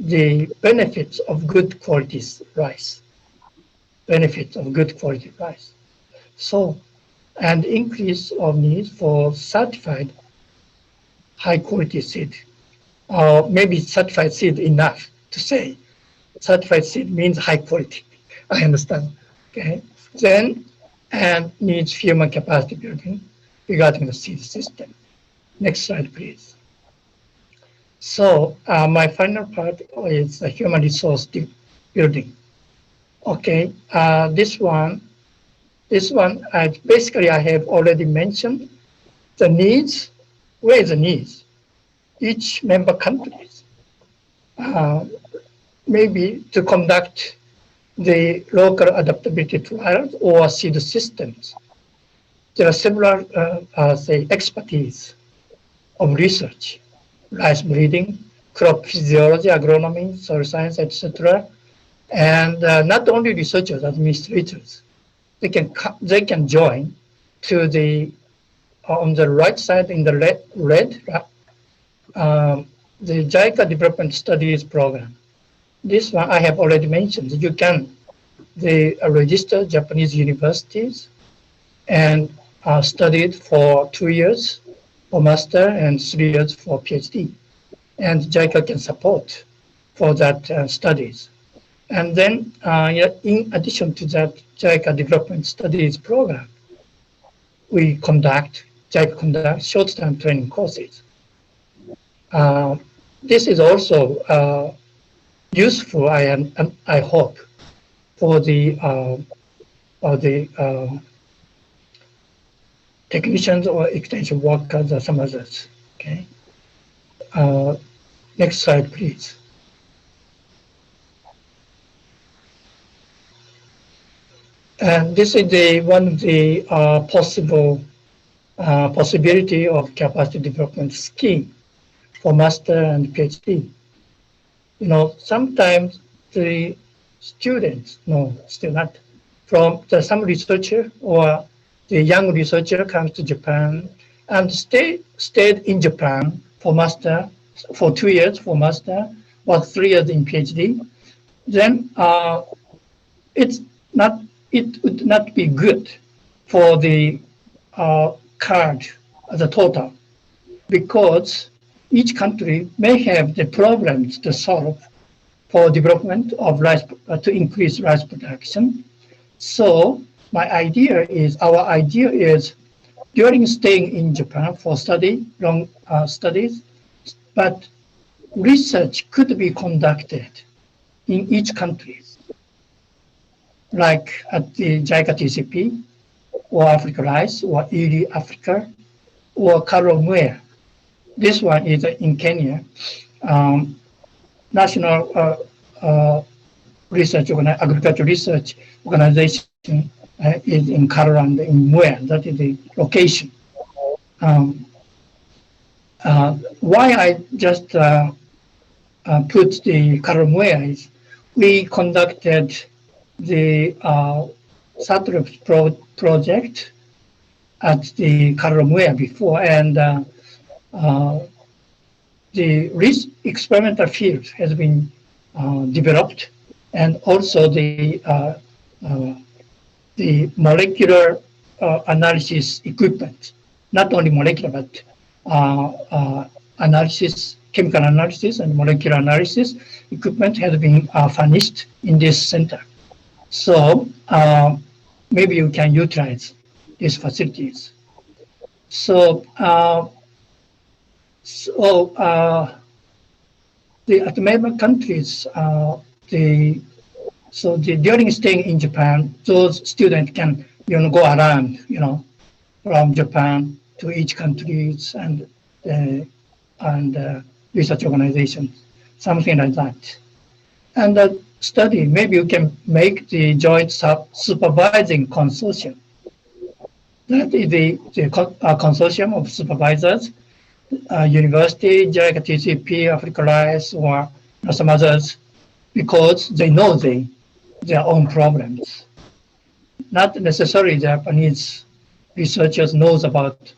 the benefits of good quality rice. Benefits of good quality rice. So, and increase of need for certified high quality seed. Or maybe certified seed enough to say. Certified seed means high quality. I understand. Okay. Then, and needs human capacity building regarding the seed system. Next slide, please. So my final part is the human resource building. Okay, this one, basically I have already mentioned the needs. Where is the needs? Each member countries, maybe to conduct the local adaptability trials or seed systems. There are several, say, expertise of research, rice breeding, crop physiology, agronomy, soil science, etc. And not only researchers, administrators, they can join to the on the right side in the red, the JICA Development Studies Program. This one I have already mentioned. You can register Japanese universities and study it for 2 years for master and 3 years for PhD. And JICA can support for that studies. And then in addition to that JICA Development Studies Program, JICA conducts short-term training courses. This is also useful, I hope, for the technicians or extension workers or some others. Okay. Next slide, please. And this is one of the possibility of capacity development scheme for master and PhD. You know, sometimes the students, no, still not, from some researcher or the young researcher comes to Japan and stayed in Japan for master, for 2 years for master, or 3 years in PhD. Then it would not be good for the card as a total, because each country may have the problems to solve for development of rice, to increase rice production. So our idea is during staying in Japan for long studies, but research could be conducted in each country, like at the JICA TCP, or Africa Rice, or ED Africa, or Carol Muir. This one is in Kenya, National Agricultural Research Organization is in Karol in Muir. That is the location. Why I just put the Carol Muir is we conducted the SATREP project at the Karamuya before, and the experimental field has been developed, and also the molecular analysis equipment, not only molecular but analysis, chemical analysis and molecular analysis equipment has been furnished in this center. So maybe you can utilize these facilities. So, at member countries, during staying in Japan, those students can go around, from Japan to each countries and research organizations, something like that. And the study, maybe you can make the joint supervising consortium. That is the consortium of supervisors, university, JICA, TCP, Africa Rice, or some others, because they know their own problems. Not necessarily Japanese researchers knows about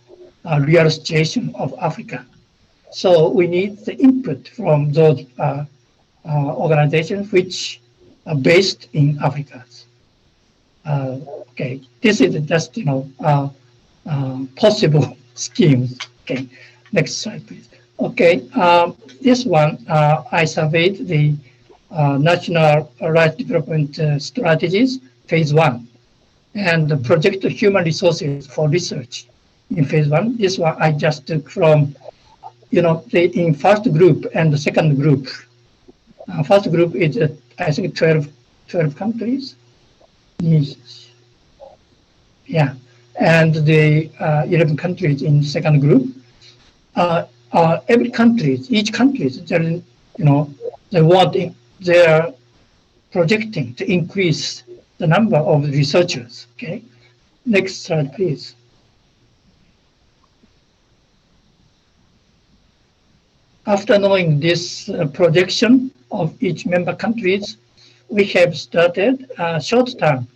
real situation of Africa. So we need the input from those organizations which are based in Africa. Okay, this is just possible schemes. Okay, next slide, please. Okay, this one I surveyed the national rights development strategies phase 1 and the project human resources for research in phase 1. This one I just took from in first group and the second group. First group is I think 12 countries. Yeah, and the 11 countries in second group. Every country, each country, they're projecting to increase the number of researchers. Okay, next slide, please. After knowing this projection of each member countries, we have started a short-term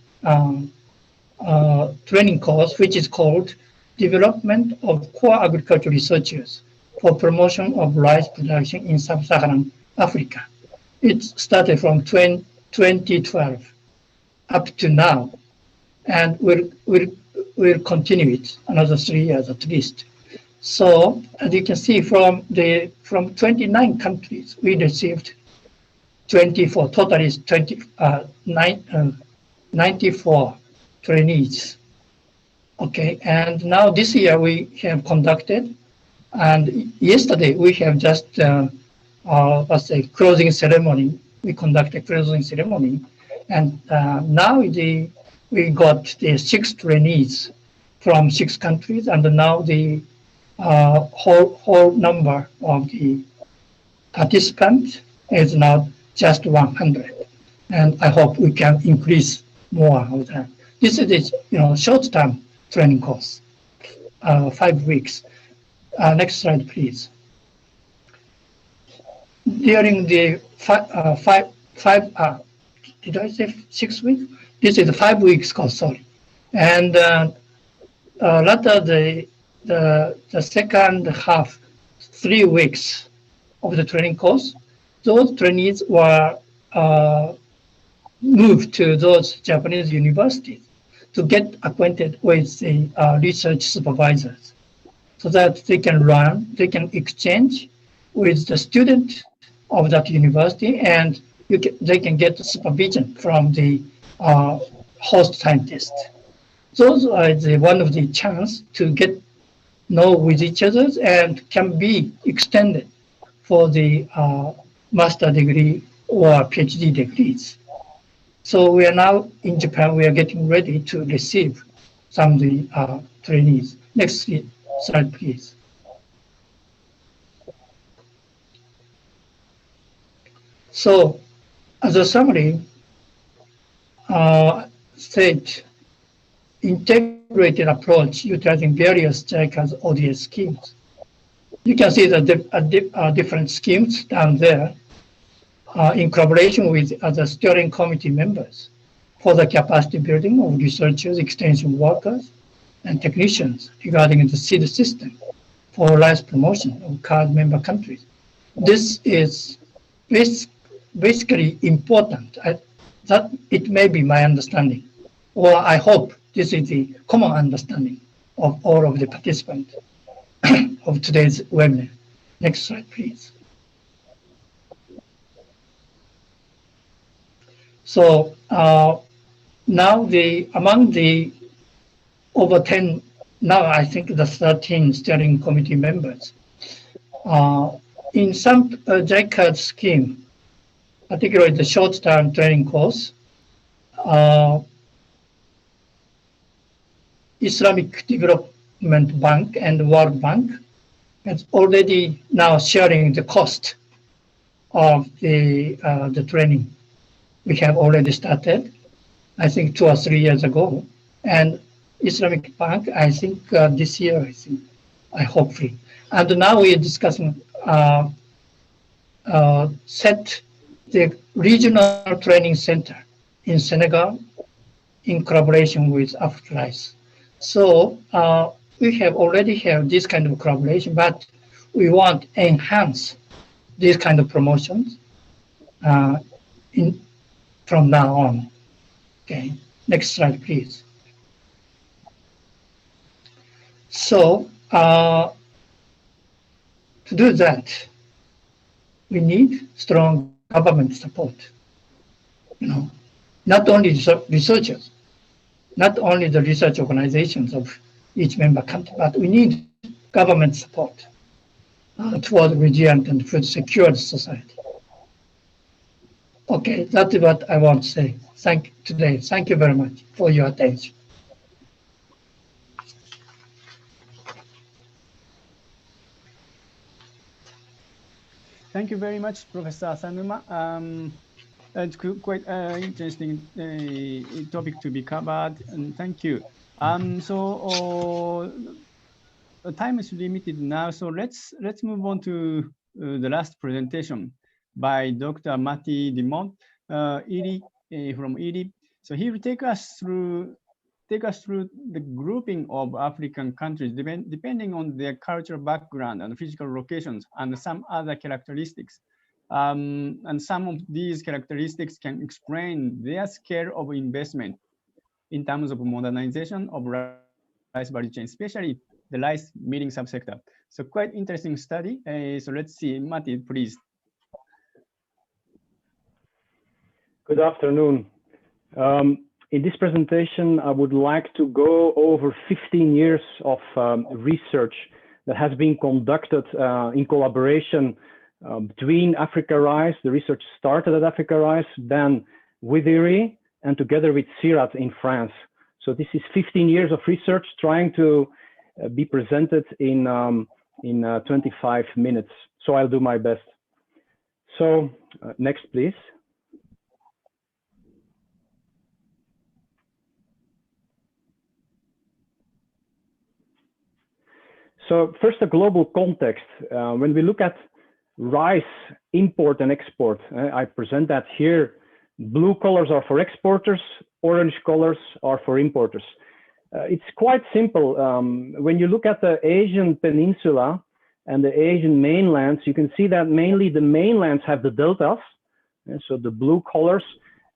training course, which is called Development of Core Agriculture Researchers for Promotion of Rice Production in Sub-Saharan Africa. It started from 2012 up to now, and we'll continue it another 3 years at least. So as you can see, from 29 countries, we received 24, totally 94 trainees. Okay, and now this year we have conducted, and yesterday we have just closing ceremony. We conducted closing ceremony, and now we got the 6 trainees from 6 countries, and now the whole number of the participants is now just 100, and I hope we can increase more of that. This is short-term training course, 5 weeks. Next slide, please. During the did I say 6 weeks? This is a 5 weeks course, sorry. And later the second half, 3 weeks of the training course, those trainees were moved to those Japanese universities to get acquainted with the research supervisors, so that they can exchange with the student of that university, and they can get supervision from the host scientist. Those are one of the chance to get know with each other and can be extended for the master degree or PhD degrees. So we are now in Japan, we are getting ready to receive some of the trainees. Next slide, please. So as a summary, integrated approach utilizing various JICA's ODS schemes. You can see the different schemes down there in collaboration with other steering committee members for the capacity building of researchers, extension workers, and technicians regarding the seed system for rice promotion of card member countries. This is basically important. That it may be my understanding, or I hope this is the common understanding of all of the participants of today's webinar. Next slide, please. So now among the over 10, now I think the 13 steering committee members, in some JCAD scheme, particularly the short-term training course, Islamic Development Bank and World Bank is already now sharing the cost of the training. We have already started, I think 2 or 3 years ago, and Islamic Bank, I think this year, I hopefully. And now we are discussing set the regional training center in Senegal in collaboration with Africa Rice. So we have already have this kind of collaboration, but we want to enhance this kind of promotions from now on. Okay, next slide, please. So to do that, we need strong government support. Not only researchers, not only the research organizations of each member country, but we need government support toward resilient and food secure society. Okay, that's what I want to say. Thank you very much for your attention. Thank you very much, Professor Asanuma. It's quite interesting topic to be covered, and thank you. So the time is limited now, so let's move on to the last presentation by Dr. Matti Dimont, from IRI. So he will take us through the grouping of African countries depending on their cultural background and physical locations and some other characteristics. And some of these characteristics can explain their scale of investment in terms of modernization of rice value chain, especially the rice milling subsector. So quite interesting study. So let's see, Matti, please. Good afternoon. In this presentation, I would like to go over 15 years of research that has been conducted in collaboration between Africa Rice. The research started at Africa Rice, then with IRI, and together with CIRAD in France. So this is 15 years of research trying to be presented in 25 minutes. So I'll do my best. So next, please. So first, a global context. When we look at rice import and export, I present that here. Blue colors are for exporters, orange colors are for importers. It's quite simple. When you look at the Asian peninsula and the Asian mainlands, you can see that mainly the mainlands have the deltas, so the blue colors,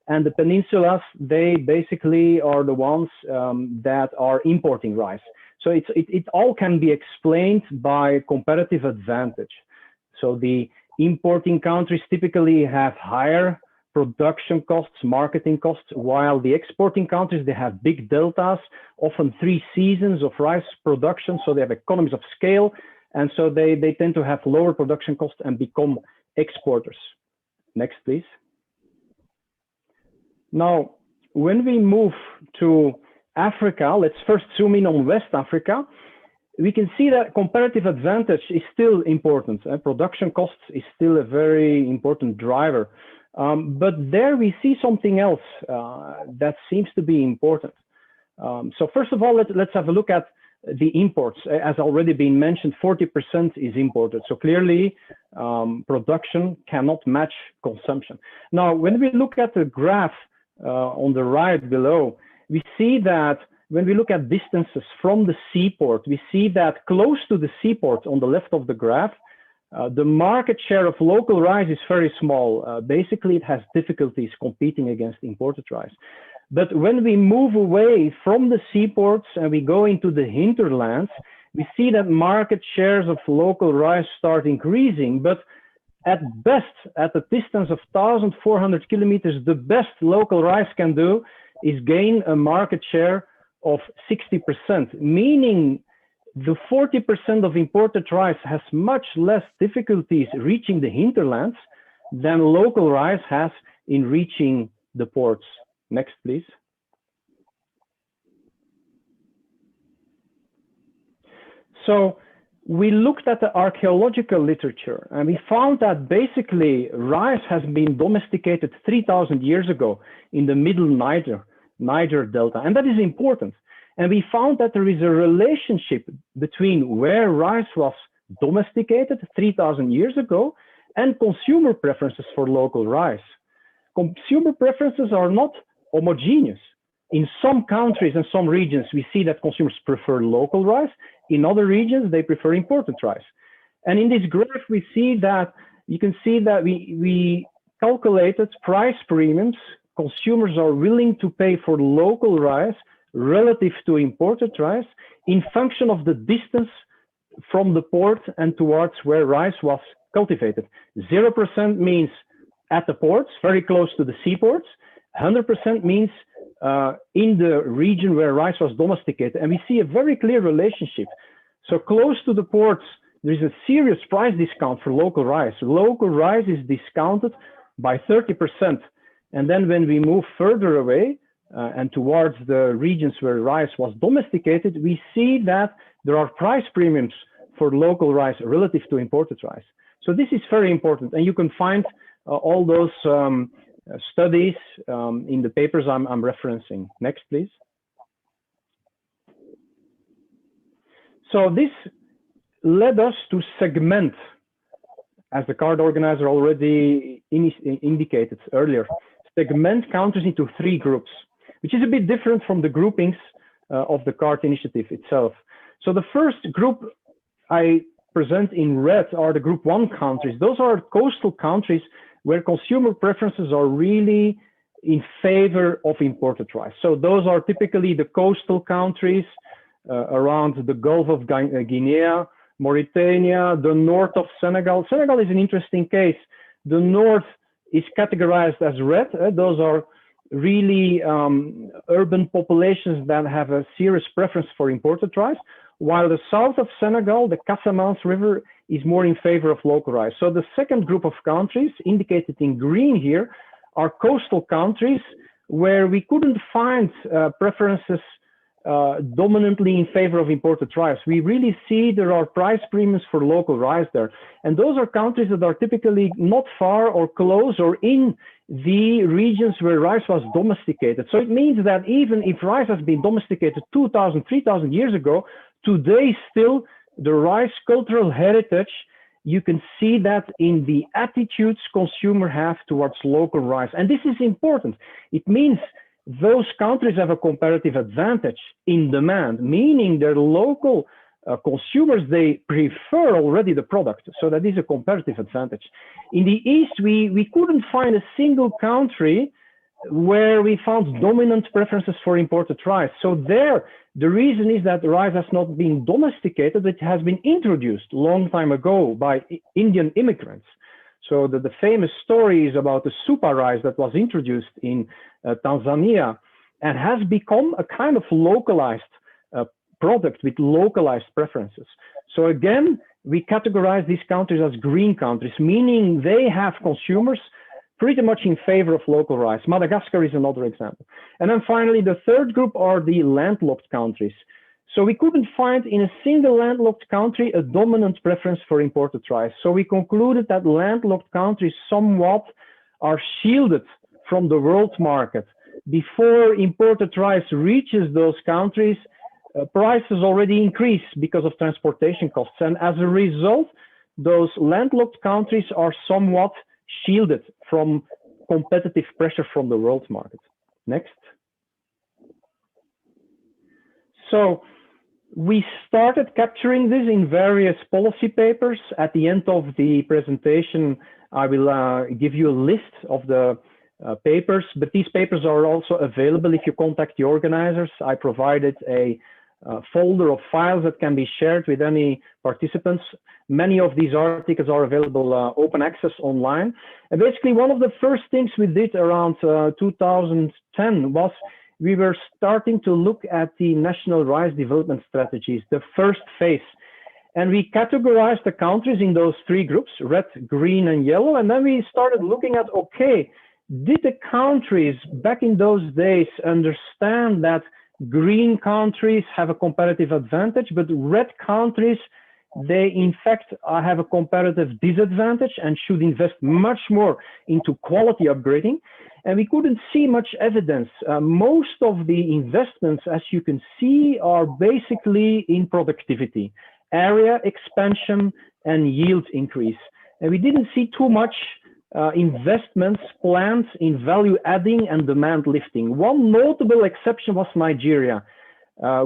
and the peninsulas, they basically are the ones that are importing rice. So it all can be explained by comparative advantage. So the importing countries typically have higher production costs, marketing costs, while the exporting countries, they have big deltas, often 3 seasons of rice production. So they have economies of scale. And so they tend to have lower production costs and become exporters. Next, please. Now, when we move to Africa, let's first zoom in on West Africa. We can see that comparative advantage is still important. Production costs is still a very important driver. But there we see something else that seems to be important. So first of all, let's have a look at the imports. As already been mentioned, 40% is imported. So clearly, production cannot match consumption. Now, when we look at the graph on the right below, we see that when we look at distances from the seaport, we see that close to the seaport on the left of the graph, the market share of local rice is very small. Basically, it has difficulties competing against imported rice. But when we move away from the seaports and we go into the hinterlands, we see that market shares of local rice start increasing. But at best, at a distance of 1,400 kilometers, the best local rice can do is gain a market share of 60%, meaning the 40% of imported rice has much less difficulties reaching the hinterlands than local rice has in reaching the ports. Next, please. So we looked at the archaeological literature and we found that basically rice has been domesticated 3,000 years ago in the middle Niger Delta, and that is important. And we found that there is a relationship between where rice was domesticated 3,000 years ago and consumer preferences for local rice. Consumer preferences are not homogeneous. In some countries and some regions, we see that consumers prefer local rice. In other regions, they prefer imported rice. And in this graph, we see that you can see that we calculated price premiums consumers are willing to pay for local rice relative to imported rice in function of the distance from the port and towards where rice was cultivated. 0% means at the ports, very close to the seaports. 100% means in the region where rice was domesticated. And we see a very clear relationship. So close to the ports, there is a serious price discount for local rice. Local rice is discounted by 30%. And then when we move further away and towards the regions where rice was domesticated, we see that there are price premiums for local rice relative to imported rice. So this is very important. And you can find all those studies in the papers I'm referencing. Next, please. So this led us to segment, as the card organizer already indicated earlier, segment countries into 3 groups, which is a bit different from the groupings of the card initiative itself. So the first group I present in red are the group 1 countries. Those are coastal countries where consumer preferences are really in favor of imported rice. So those are typically the coastal countries around the Gulf of Guinea, Mauritania, the north of Senegal. Senegal is an interesting case. The north is categorized as red. Those are really urban populations that have a serious preference for imported rice, while the south of Senegal, the Casamance River, is more in favor of local rice. So the second group of countries, indicated in green here, are coastal countries where we couldn't find preferences dominantly in favor of imported rice. We really see there are price premiums for local rice there. And those are countries that are typically not far or close or in the regions where rice was domesticated. So it means that even if rice has been domesticated 2,000, 3,000 years ago, today still the rice cultural heritage, you can see that in the attitudes consumers have towards local rice. And this is important. It means those countries have a comparative advantage in demand, meaning their local consumers, they prefer already the product. So that is a comparative advantage. In the East, we couldn't find a single country where we found dominant preferences for imported rice. So there, the reason is that rice has not been domesticated, it has been introduced a long time ago by Indian immigrants. So the famous story is about the Supa rice that was introduced in Tanzania and has become a kind of localized product with localized preferences. So again, we categorize these countries as green countries, meaning they have consumers pretty much in favor of local rice. Madagascar is another example. And then finally, the third group are the landlocked countries. So we couldn't find in a single landlocked country a dominant preference for imported rice. So we concluded that landlocked countries somewhat are shielded from the world market. Before imported rice reaches those countries, prices already increase because of transportation costs. And as a result, those landlocked countries are somewhat shielded from competitive pressure from the world market. Next. So we started capturing this in various policy papers. At the end of the presentation, I will give you a list of the papers, but these papers are also available if you contact the organizers. I provided a folder of files that can be shared with any participants. Many of these articles are available open access online. And basically one of the first things we did around 2010 was we were starting to look at the national rice development strategies, the first phase. And we categorized the countries in those three groups, red, green, and yellow. And then we started looking at, okay, did the countries back in those days understand that green countries have a comparative advantage, but red countries, they in fact have a comparative disadvantage and should invest much more into quality upgrading? And we couldn't see much evidence. Most of the investments, as you can see, are basically in productivity, area expansion, and yield increase. And we didn't see too much investments planned in value adding and demand lifting. One notable exception was Nigeria.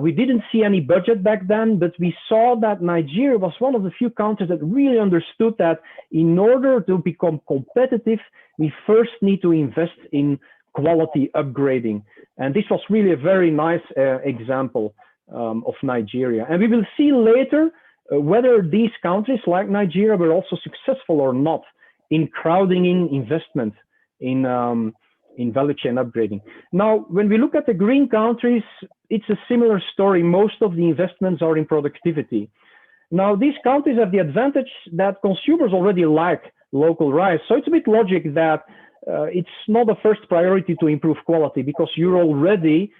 We didn't see any budget back then, but we saw that Nigeria was one of the few countries that really understood that in order to become competitive, we first need to invest in quality upgrading. And this was really a very nice example of Nigeria. And we will see later whether these countries like Nigeria were also successful or not in crowding in investment in value chain upgrading. Now, when we look at the green countries, it's a similar story. Most of the investments are in productivity. Now, these countries have the advantage that consumers already like local rice. So it's a bit logic that it's not a first priority to improve quality because you're already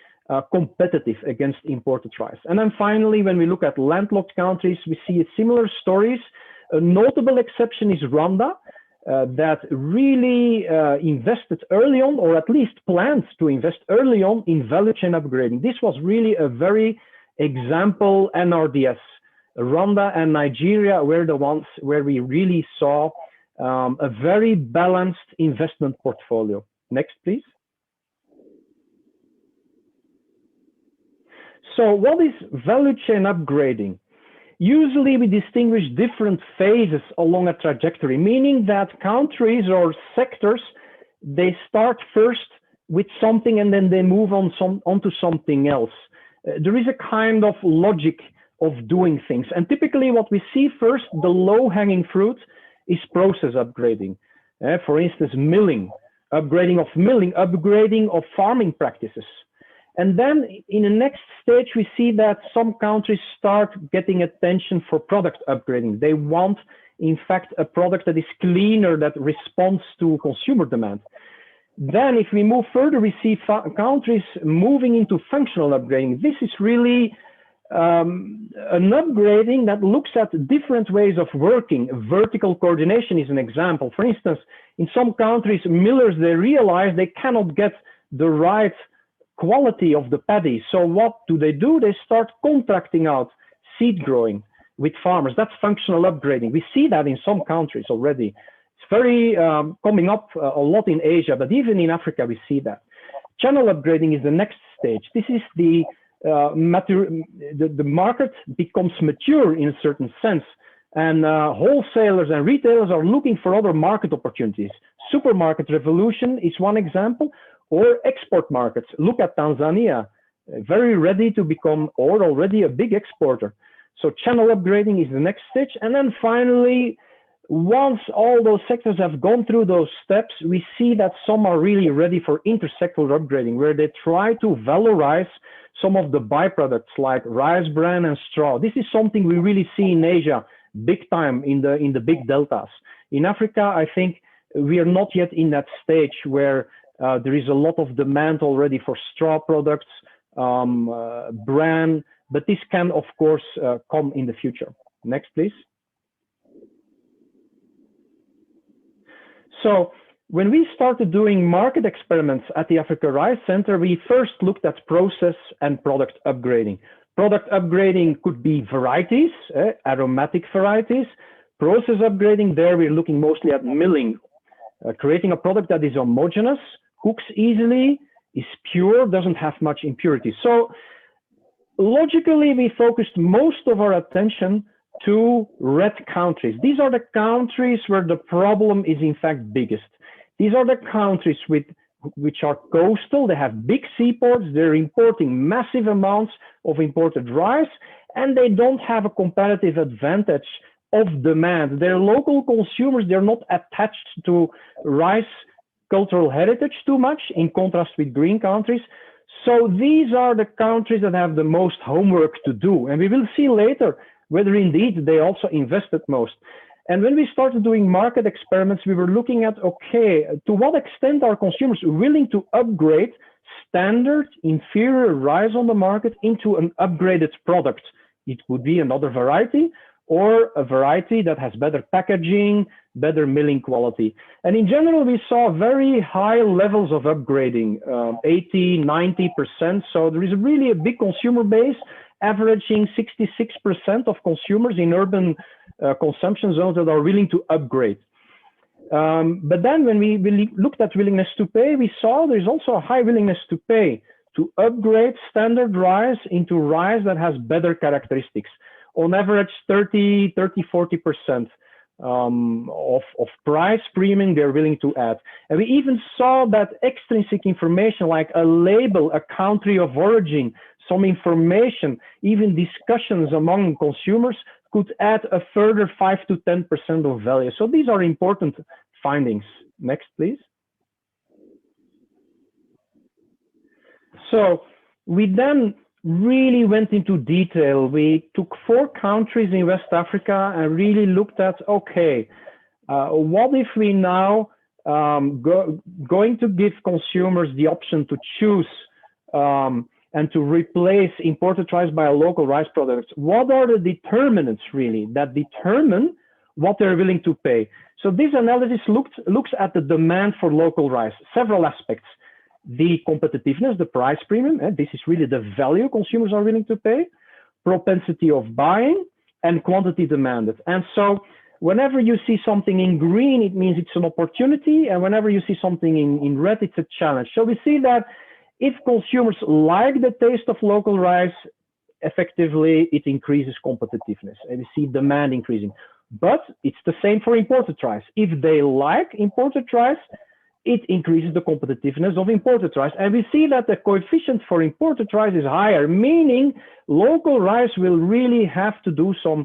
competitive against imported rice. And then finally, when we look at landlocked countries, we see similar stories. A notable exception is Rwanda. That really invested early on, or at least planned to invest early on in value chain upgrading. This was really a very example NRDS. Rwanda and Nigeria were the ones where we really saw a very balanced investment portfolio. Next, please. So what is value chain upgrading? Usually we distinguish different phases along a trajectory, meaning that countries or sectors, they start first with something and then they move on onto something else. There is a kind of logic of doing things. And typically what we see first, the low-hanging fruit is process upgrading. For instance, milling, upgrading of farming practices. And then in the next stage, we see that some countries start getting attention for product upgrading. They want, in fact, a product that is cleaner, that responds to consumer demand. Then if we move further, we see countries moving into functional upgrading. This is really an upgrading that looks at different ways of working. Vertical coordination is an example. For instance, in some countries, millers, they realize they cannot get the right quality of the paddy. So what do? They start contracting out seed growing with farmers. That's functional upgrading. We see that in some countries already. It's very coming up a lot in Asia, but even in Africa, we see that. Channel upgrading is the next stage. This is the market becomes mature in a certain sense. And wholesalers and retailers are looking for other market opportunities. Supermarket revolution is one example. Or export markets. Look at Tanzania, very ready to become, or already a big exporter. So channel upgrading is the next stage. And then finally, once all those sectors have gone through those steps, we see that some are really ready for intersectoral upgrading, where they try to valorize some of the byproducts like rice bran and straw. This is something we really see in Asia, big time in the big deltas. In Africa, I think we are not yet in that stage where there is a lot of demand already for straw products, bran, but this can, of course, come in the future. Next, please. So when we started doing market experiments at the Africa Rice Center, we first looked at process and product upgrading. Product upgrading could be varieties, aromatic varieties. Process upgrading, there we're looking mostly at milling, creating a product that is homogeneous, cooks easily, is pure, doesn't have much impurity. So logically, we focused most of our attention to red countries. These are the countries where the problem is in fact biggest. These are the countries which are coastal, they have big seaports, they're importing massive amounts of imported rice, and they don't have a competitive advantage of demand. They're local consumers, they're not attached to rice cultural heritage too much, in contrast with green countries. So these are the countries that have the most homework to do. And we will see later whether indeed they also invested most. And when we started doing market experiments, we were looking at, okay, to what extent are consumers willing to upgrade standard inferior rice on the market into an upgraded product? It could be another variety or a variety that has better packaging, better milling quality. And in general, we saw very high levels of upgrading, 80, 90%. So there is really a big consumer base, averaging 66% of consumers in urban consumption zones that are willing to upgrade. But then when we really looked at willingness to pay, we saw there's also a high willingness to pay to upgrade standard rice into rice that has better characteristics. On average, 30, 40% of price premium they're willing to add. And we even saw that extrinsic information like a label, a country of origin, some information, even discussions among consumers could add a further 5 to 10% of value. So these are important findings. Next, please. So we then really went into detail. We took 4 countries in West Africa and really looked at, okay, what if we now going to give consumers the option to choose and to replace imported rice by a local rice product? What are the determinants really that determine what they're willing to pay? So this analysis looks at the demand for local rice, several aspects. The competitiveness, the price premium, this is really the value consumers are willing to pay, propensity of buying, and quantity demanded. And so whenever you see something in green, it means it's an opportunity, and whenever you see something in red, it's a challenge. So we see that if consumers like the taste of local rice, effectively it increases competitiveness, and we see demand increasing. But it's the same for imported rice. If they like imported rice, it increases the competitiveness of imported rice. And we see that the coefficient for imported rice is higher, meaning local rice will really have to do some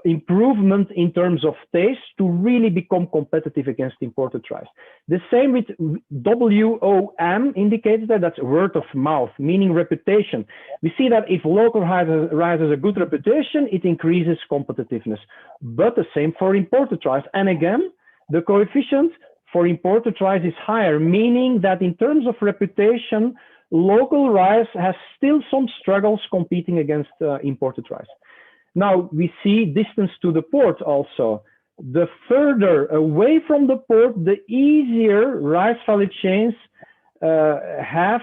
improvement in terms of taste to really become competitive against imported rice. The same with WOM indicates that's word of mouth, meaning reputation. We see that if local rice has a good reputation, it increases competitiveness. But the same for imported rice. And again, the coefficient for imported rice is higher, meaning that in terms of reputation, local rice has still some struggles competing against imported rice. Now, we see distance to the port also. The further away from the port, the easier rice value chains have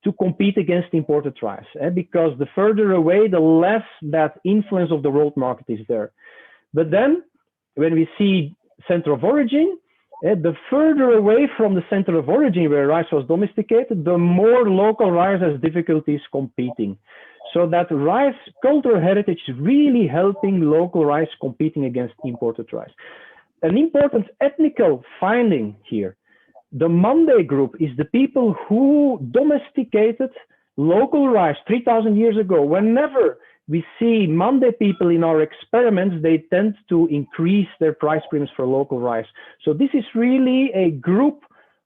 to compete against imported rice, because the further away, the less that influence of the world market is there. But then, when we see center of origin, the further away from the center of origin where rice was domesticated, the more local rice has difficulties competing. So that rice cultural heritage is really helping local rice competing against imported rice. An important ethnical finding here, the Mande group is the people who domesticated local rice 3,000 years ago. Whenever we see Mande people in our experiments, they tend to increase their price premiums for local rice. So this is really a group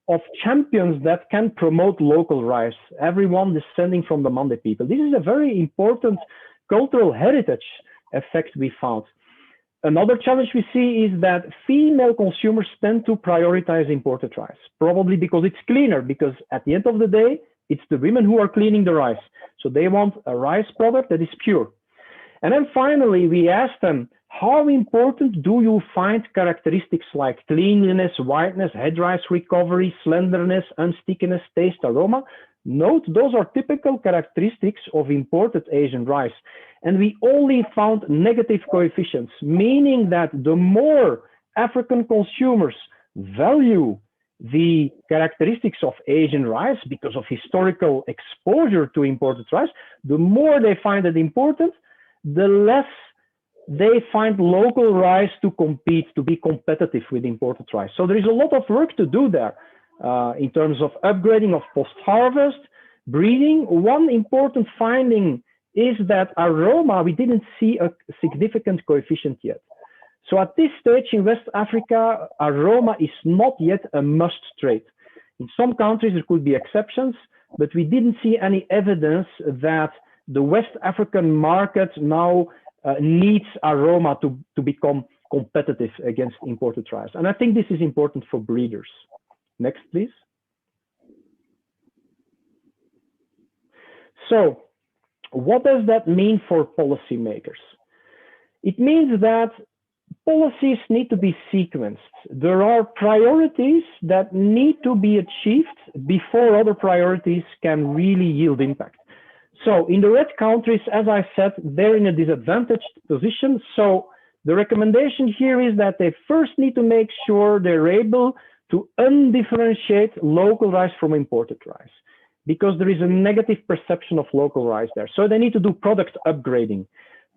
of champions that can promote local rice, everyone descending from the Mande people. This is a very important cultural heritage effect we found. Another challenge we see is that female consumers tend to prioritize imported rice, probably because it's cleaner, because at the end of the day, it's the women who are cleaning the rice. So they want a rice product that is pure. And then finally, we asked them, how important do you find characteristics like cleanliness, whiteness, head rice recovery, slenderness, unstickiness, taste, aroma? Note, those are typical characteristics of imported Asian rice. And we only found negative coefficients, meaning that the more African consumers value the characteristics of Asian rice because of historical exposure to imported rice, the more they find it important, the less they find local rice to compete, to be competitive with imported rice. So there is a lot of work to do there in terms of upgrading of post-harvest, breeding. One important finding is that aroma, we didn't see a significant coefficient yet. So at this stage in West Africa, aroma is not yet a must trait. In some countries, there could be exceptions, but we didn't see any evidence that the West African market now needs aroma to become competitive against imported rice. And I think this is important for breeders. Next, please. So what does that mean for policymakers? It means that policies need to be sequenced. There are priorities that need to be achieved before other priorities can really yield impact. So in the red countries, as I said, they're in a disadvantaged position. So the recommendation here is that they first need to make sure they're able to undifferentiate local rice from imported rice, because there is a negative perception of local rice there. So they need to do product upgrading,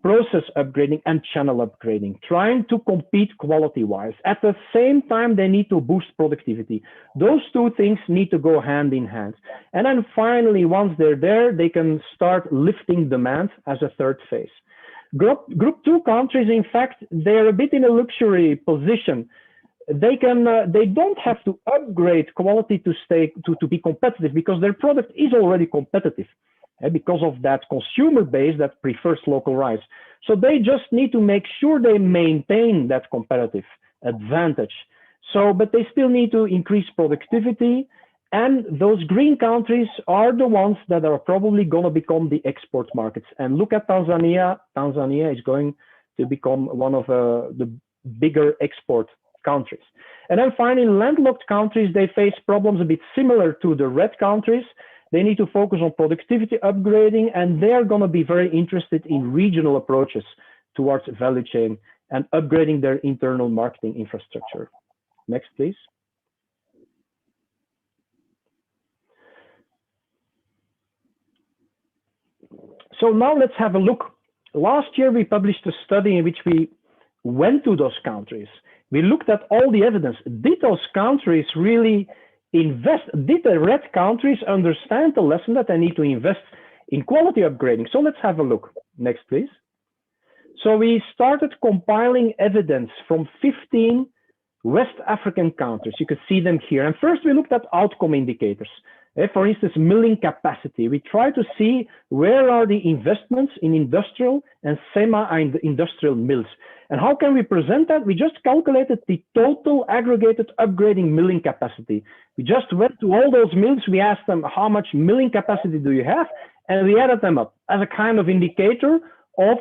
process upgrading, and channel upgrading, trying to compete quality-wise. At the same time, they need to boost productivity. Those two things need to go hand in hand. And then finally, once they're there, they can start lifting demand as a third phase. Group 2 countries, in fact, they're a bit in a luxury position. They don't have to upgrade quality to be competitive, because their product is already competitive, because of that consumer base that prefers local rice. So they just need to make sure they maintain that competitive advantage. So, but they still need to increase productivity, and those green countries are the ones that are probably going to become the export markets. And look at Tanzania. Tanzania is going to become one of the bigger export countries. And then finally, landlocked countries, they face problems a bit similar to the red countries. They need to focus on productivity upgrading, and they're going to be very interested in regional approaches towards value chain and upgrading their internal marketing infrastructure. Next, please. So now let's have a look. Last year, we published a study in which we went to those countries. We looked at all the evidence. Did those countries really invest? Did the red countries understand the lesson that they need to invest in quality upgrading? So let's have a look. Next, please. So we started compiling evidence from 15 West African countries. You can see them here. And first, we looked at outcome indicators. For instance, milling capacity. We try to see where are the investments in industrial and semi-industrial mills. And how can we present that? We just calculated the total aggregated upgrading milling capacity. We just went to all those mills. We asked them, how much milling capacity do you have? And we added them up as a kind of indicator of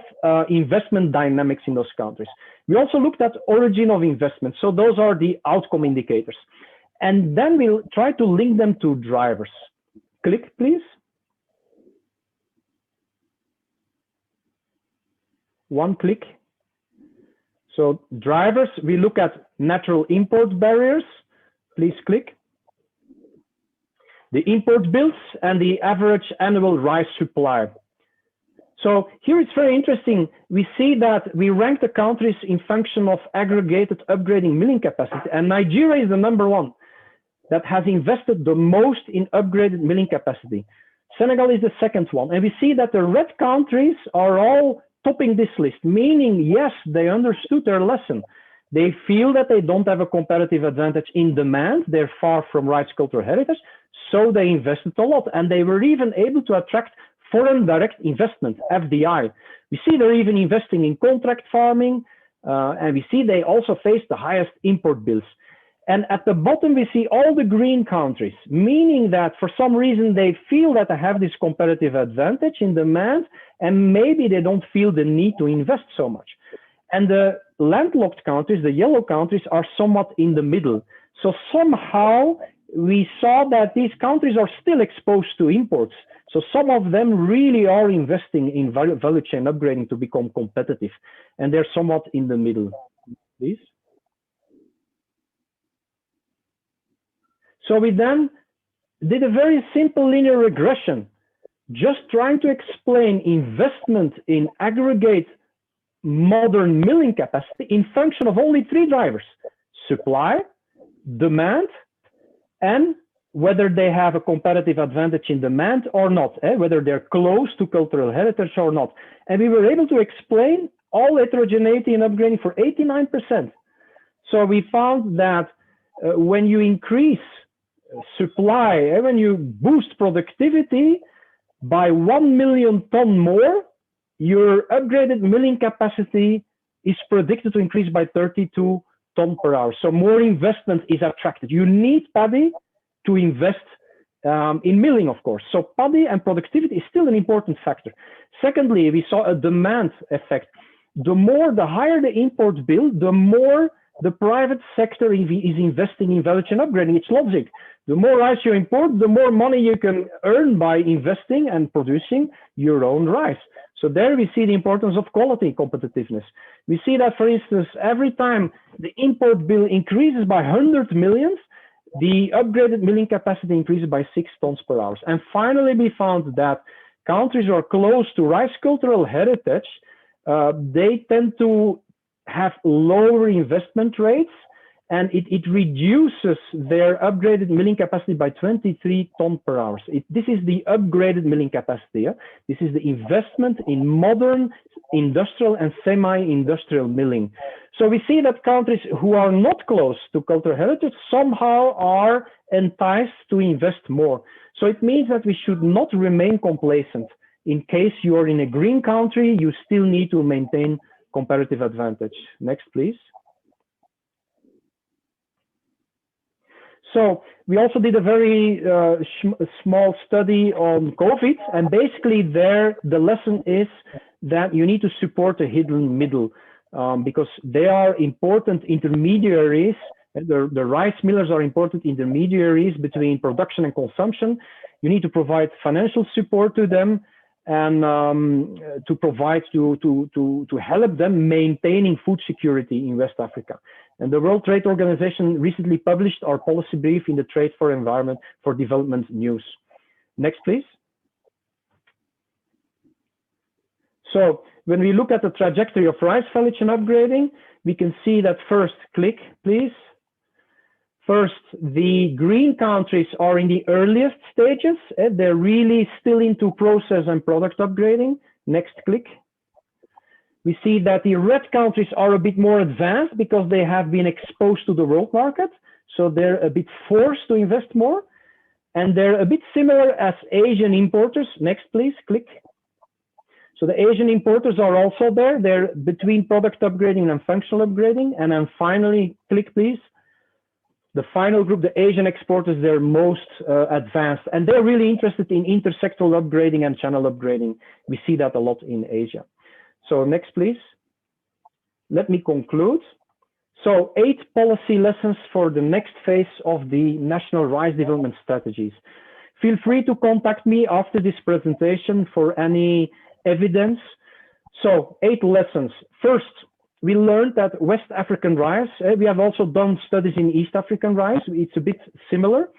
investment dynamics in those countries. We also looked at origin of investment. So those are the outcome indicators. And then we'll try to link them to drivers. Click, please. One click. So drivers, we look at natural import barriers. Please click. The import bills and the average annual rice supply. So here it's very interesting. We see that we rank the countries in function of aggregated upgrading milling capacity, and Nigeria is the #1 that has invested the most in upgraded milling capacity. Senegal is the second one. And we see that the red countries are all topping this list, meaning, yes, they understood their lesson. They feel that they don't have a competitive advantage in demand. They're far from rice cultural heritage. So they invested a lot, and they were even able to attract foreign direct investment, FDI. We see they're even investing in contract farming, and we see they also face the highest import bills. And at the bottom, we see all the green countries, meaning that for some reason they feel that they have this competitive advantage in demand, and maybe they don't feel the need to invest so much. And the landlocked countries, the yellow countries, are somewhat in the middle. So somehow we saw that these countries are still exposed to imports. So some of them really are investing in value chain upgrading to become competitive, and they're somewhat in the middle. Please. So we then did a very simple linear regression, just trying to explain investment in aggregate modern milling capacity in function of only 3 drivers: supply, demand, and whether they have a competitive advantage in demand or not, whether they're close to cultural heritage or not. And we were able to explain all heterogeneity in upgrading for 89%. So we found that when you increase supply, when you boost productivity by 1 million ton more, your upgraded milling capacity is predicted to increase by 32 ton per hour. So more investment is attracted. You need paddy to invest in milling, of course. So paddy and productivity is still an important factor. Secondly, we saw a demand effect. The higher the import bill, the more the private sector is investing in value chain upgrading. It's logic. The more rice you import, the more money you can earn by investing and producing your own rice. So there we see the importance of quality competitiveness. We see that, for instance, every time the import bill increases by 100 millions, the upgraded milling capacity increases by 6 tons per hour. And finally, we found that countries who are close to rice cultural heritage, they tend to have lower investment rates, and it reduces their upgraded milling capacity by 23 ton per hour. This is the upgraded milling capacity. Yeah? This is the investment in modern industrial and semi-industrial milling. So we see that countries who are not close to cultural heritage somehow are enticed to invest more. So it means that we should not remain complacent. In case you are in a green country, you still need to maintain comparative advantage. Next, please. So we also did a very small study on COVID, and basically there the lesson is that you need to support a hidden middle because they are important intermediaries. The rice millers are important intermediaries between production and consumption. You need to provide financial support to them and to provide to help them maintaining food security in West Africa. And the World Trade Organization recently published our policy brief in the Trade for Environment for Development news. Next, please. So when we look at the trajectory of rice value chain upgrading, we can see that first, click, please. First, the green countries are in the earliest stages. They're really still into process and product upgrading. Next, click. We see that the red countries are a bit more advanced because they have been exposed to the world market. So they're a bit forced to invest more. And they're a bit similar as Asian importers. Next, please, click. So the Asian importers are also there. They're between product upgrading and functional upgrading. And then finally, click, please. The final group, the Asian exporters, they're most advanced. And they're really interested in intersectoral upgrading and channel upgrading. We see that a lot in Asia. So next, please. Let me conclude. So 8 policy lessons for the next phase of the National Rice Development Strategies. Feel free to contact me after this presentation for any evidence. So 8 lessons. First, we learned that West African rice, we have also done studies in East African rice. It's a bit similar,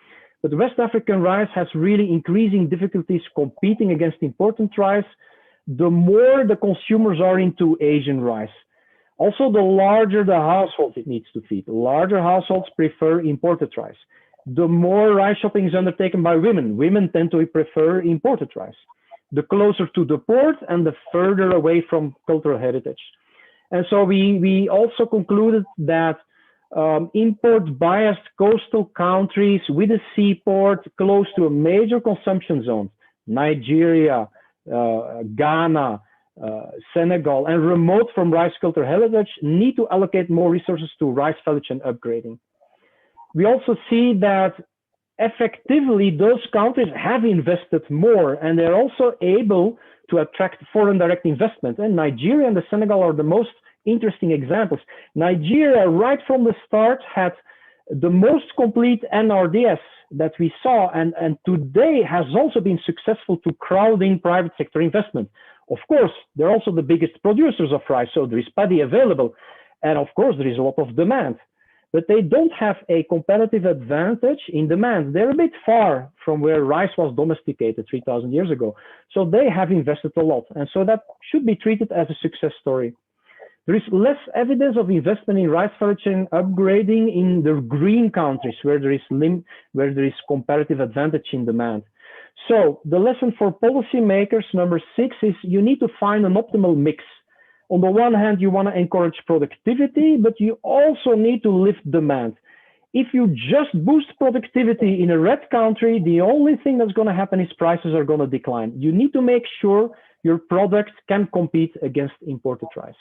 but West African rice has really increasing difficulties competing against imported rice. The more the consumers are into Asian rice. Also, the larger the household it needs to feed. Larger households prefer imported rice. The more rice shopping is undertaken by women, women tend to prefer imported rice. The closer to the port and the further away from cultural heritage. And so we also concluded that import-biased coastal countries with a seaport close to a major consumption zone, Nigeria, Ghana, Senegal, and remote from rice cultural heritage need to allocate more resources to rice value chain upgrading. We also see that effectively those countries have invested more, and they're also able to attract foreign direct investment. And Nigeria and the Senegal are the most interesting examples. Nigeria, right from the start, had the most complete NRDS that we saw, and today has also been successful to crowd in private sector investment. Of course, they're also the biggest producers of rice, so there is paddy available. And of course, there is a lot of demand. but they don't have a competitive advantage in demand. They're a bit far from where rice was domesticated 3,000 years ago. So they have invested a lot. And so that should be treated as a success story. There is less evidence of investment in rice value chain upgrading in the green countries where there is comparative advantage in demand. So the lesson for policymakers, number 6, is you need to find an optimal mix. On the one hand, you want to encourage productivity, but you also need to lift demand. If you just boost productivity in a red country, the only thing that's going to happen is prices are going to decline. You need to make sure your products can compete against imported rice.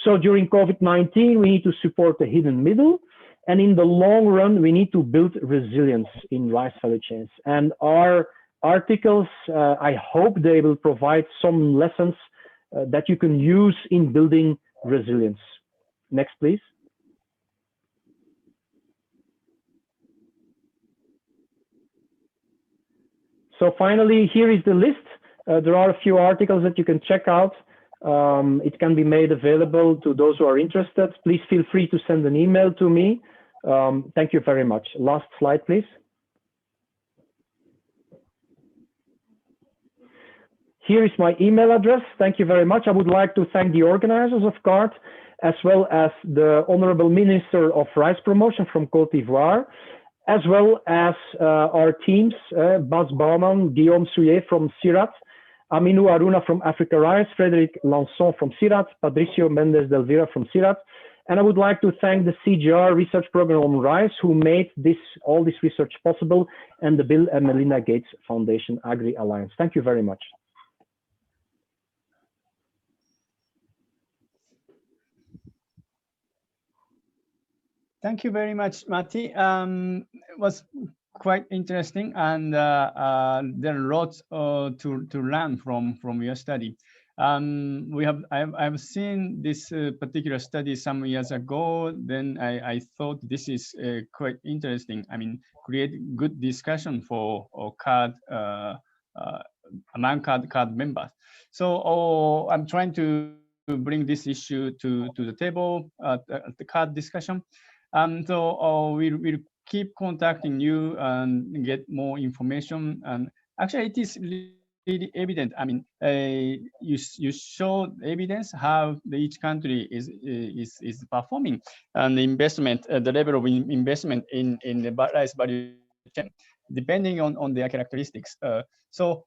So during COVID-19, we need to support the hidden middle. And in the long run, we need to build resilience in rice value chains. And our articles, I hope they will provide some lessons that you can use in building resilience. Next, please. So finally, here is the list. There are a few articles that you can check out. It can be made available to those who are interested. Please feel free to send an email to me. Thank you very much. Last slide, please. Here is my email address. Thank you very much. I would like to thank the organizers of CARD, as well as the Honorable Minister of Rice Promotion from Côte d'Ivoire, as well as our teams, Bas Baumann, Guillaume Souillet from CIRAT, Aminou Aruna from Africa Rice, Frédéric Lançon from CIRAT, Patricio Mendes del Vera from CIRAT. And I would like to thank the CGR research program on rice, who made all this research possible, and the Bill and Melinda Gates Foundation Agri Alliance. Thank you very much. Thank you very much, Matti. It was quite interesting, and there are lots to learn from your study. I've seen this particular study some years ago. Then I thought this is quite interesting. I mean, create good discussion for CARD among CARD members. So I'm trying to bring this issue to the table at the CARD discussion. So we'll keep contacting you and get more information. And actually, it is really evident. I mean, you showed evidence how each country is performing, and the investment, the level of investment in the rice value chain, depending on their characteristics. So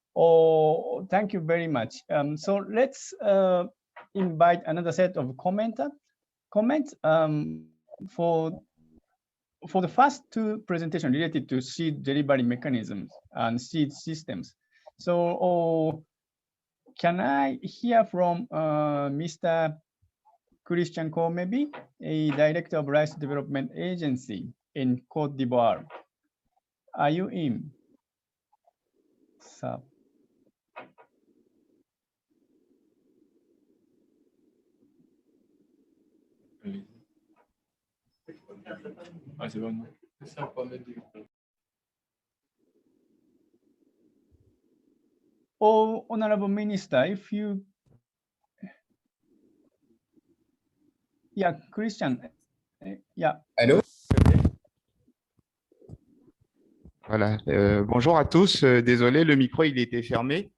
thank you very much. So let's invite another set of comments. For the first two presentations related to seed delivery mechanisms and seed systems. So can I hear from Mr. Christian Coe, maybe a director of Rice Development Agency in Côte d'Ivoire? Are you in? So. Oh, Honorable Minister, if you, yeah, Christian, yeah. Allô? Voilà, bonjour à tous. Désolé, le micro il était fermé.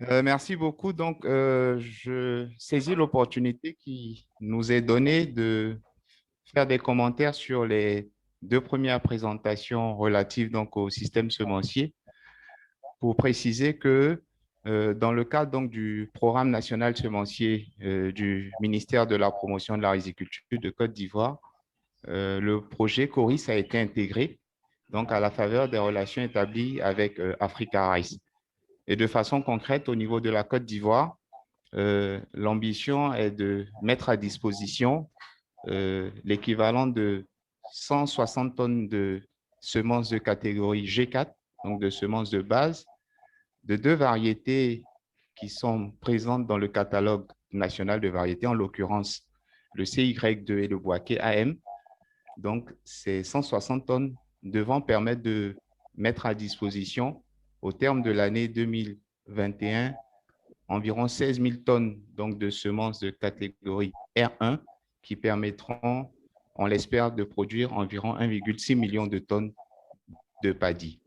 Merci beaucoup. Donc, je saisis l'opportunité qui nous est donnée de faire des commentaires sur les deux premières présentations relatives donc au système semencier, pour préciser que dans le cadre donc du programme national semencier du ministère de la promotion de la riziculture de Côte d'Ivoire, le projet CORIS a été intégré donc à la faveur des relations établies avec Africa Rice. Et de façon concrète, au niveau de la Côte d'Ivoire, l'ambition est de mettre à disposition l'équivalent de 160 tonnes de semences de catégorie G4, donc de semences de base, de deux variétés qui sont présentes dans le catalogue national de variétés, en l'occurrence le CY2 et le Boaké AM. Donc, ces 160 tonnes devront permettre de mettre à disposition, au terme de l'année 2021, environ 16 000 tonnes donc, de semences de catégorie R1 qui permettront on l'espère, de produire environ 1,6 million de tonnes de paddy.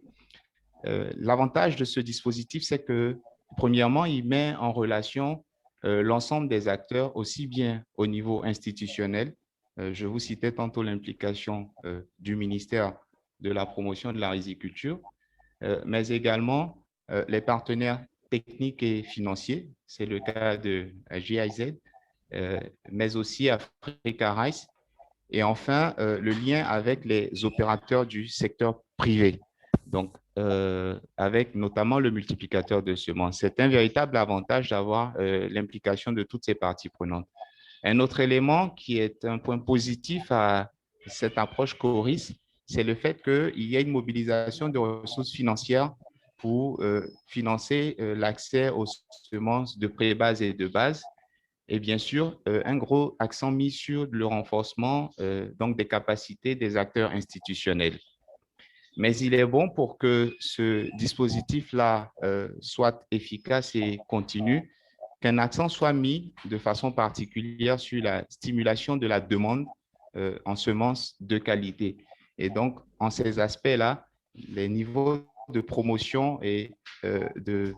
L'avantage de ce dispositif, c'est que, premièrement, il met en relation l'ensemble des acteurs, aussi bien au niveau institutionnel. Je vous citais tantôt l'implication du ministère de la promotion de la riziculture, mais également les partenaires techniques et financiers. C'est le cas de GIZ, mais aussi Africa Rice. Et enfin, le lien avec les opérateurs du secteur privé. Donc, avec notamment le multiplicateur de semences. C'est un véritable avantage d'avoir l'implication de toutes ces parties prenantes. Un autre élément qui est un point positif à cette approche CORIS, c'est le fait qu'il y ait une mobilisation de ressources financières pour financer l'accès aux semences de pré-base et de base. Et bien sûr, un gros accent mis sur le renforcement donc des capacités des acteurs institutionnels. Mais il est bon pour que ce dispositif-là soit efficace et continu, qu'un accent soit mis de façon particulière sur la stimulation de la demande en semences de qualité. Et donc, en ces aspects-là, les niveaux de promotion et de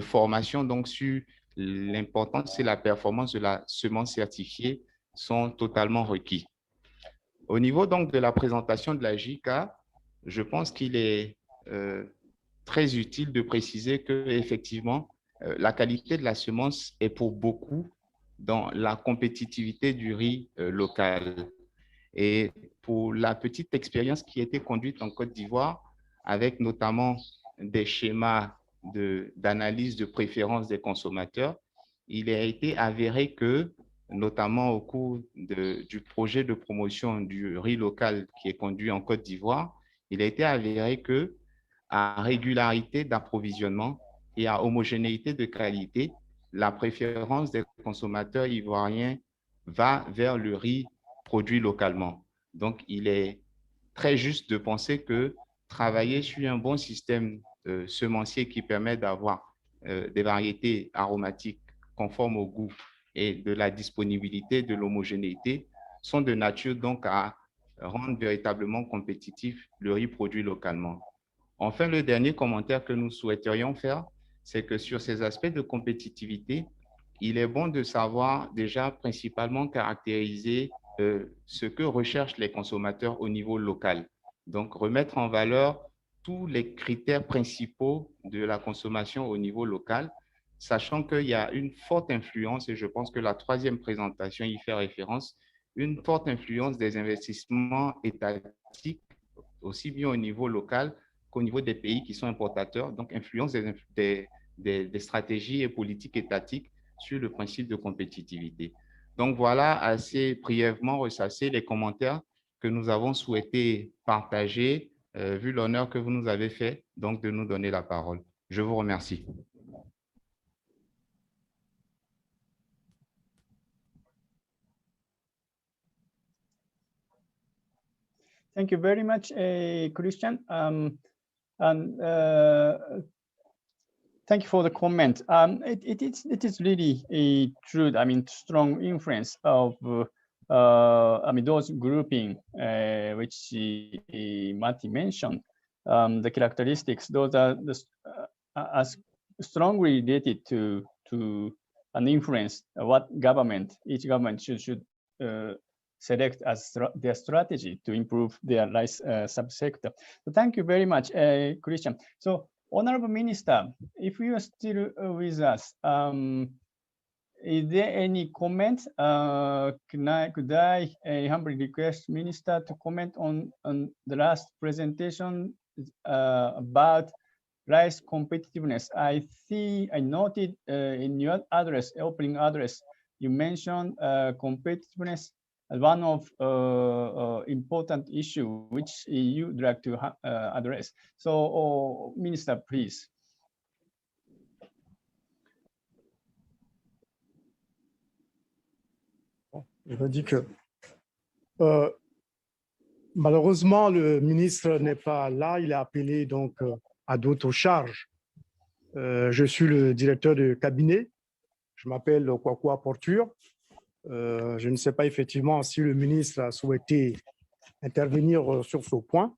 formation donc, sur l'importance et la performance de la semence certifiée sont totalement requis. Au niveau donc de la présentation de la JICA, je pense qu'il est très utile de préciser que effectivement la qualité de la semence est pour beaucoup dans la compétitivité du riz local. Et pour la petite expérience qui a été conduite en Côte d'Ivoire, avec notamment des schémas d'analyse de préférence des consommateurs, il a été avéré que, notamment au cours du projet de promotion du riz local qui est conduit en Côte d'Ivoire, il a été avéré que, à régularité d'approvisionnement et à homogénéité de qualité, la préférence des consommateurs ivoiriens va vers le riz produit localement. Donc, il est très juste de penser que travailler sur un bon système semencier qui permet d'avoir des variétés aromatiques conformes au goût et de la disponibilité, de l'homogénéité, sont de nature donc à rendre véritablement compétitif le riz produit localement. Enfin, le dernier commentaire que nous souhaiterions faire, c'est que sur ces aspects de compétitivité, il est bon de savoir déjà principalement caractériser ce que recherchent les consommateurs au niveau local. Donc, remettre en valeur tous les critères principaux de la consommation au niveau local, sachant qu'il y a une forte influence, et je pense que la troisième présentation y fait référence, une forte influence des investissements étatiques, aussi bien au niveau local qu'au niveau des pays qui sont importateurs, donc influence des stratégies et politiques étatiques sur le principe de compétitivité. Donc voilà, assez brièvement ressasser les commentaires que nous avons souhaité partager, vu l'honneur que vous nous avez fait, donc de nous donner la parole. Je vous remercie. Thank you very much, Christian. Thank you for the comment. It is really true. I mean, strong influence of I mean those grouping which Matti mentioned. The characteristics; those are strongly related to an influence what each government should select as their strategy to improve their rice subsector. So thank you very much, Christian. So, Honorable Minister, if you are still with us, is there any comment? Could I humbly request Minister to comment on the last presentation about rice competitiveness? I noted in your address, opening address, you mentioned competitiveness as one of important issue which you'd like to address. So, Minister, please. Je veux dire que malheureusement, le ministre n'est pas là. Il est appelé donc à d'autres charges. Je suis le directeur de cabinet. Je m'appelle Kwakwa Porture. Je ne sais pas effectivement si le ministre a souhaité intervenir sur ce point,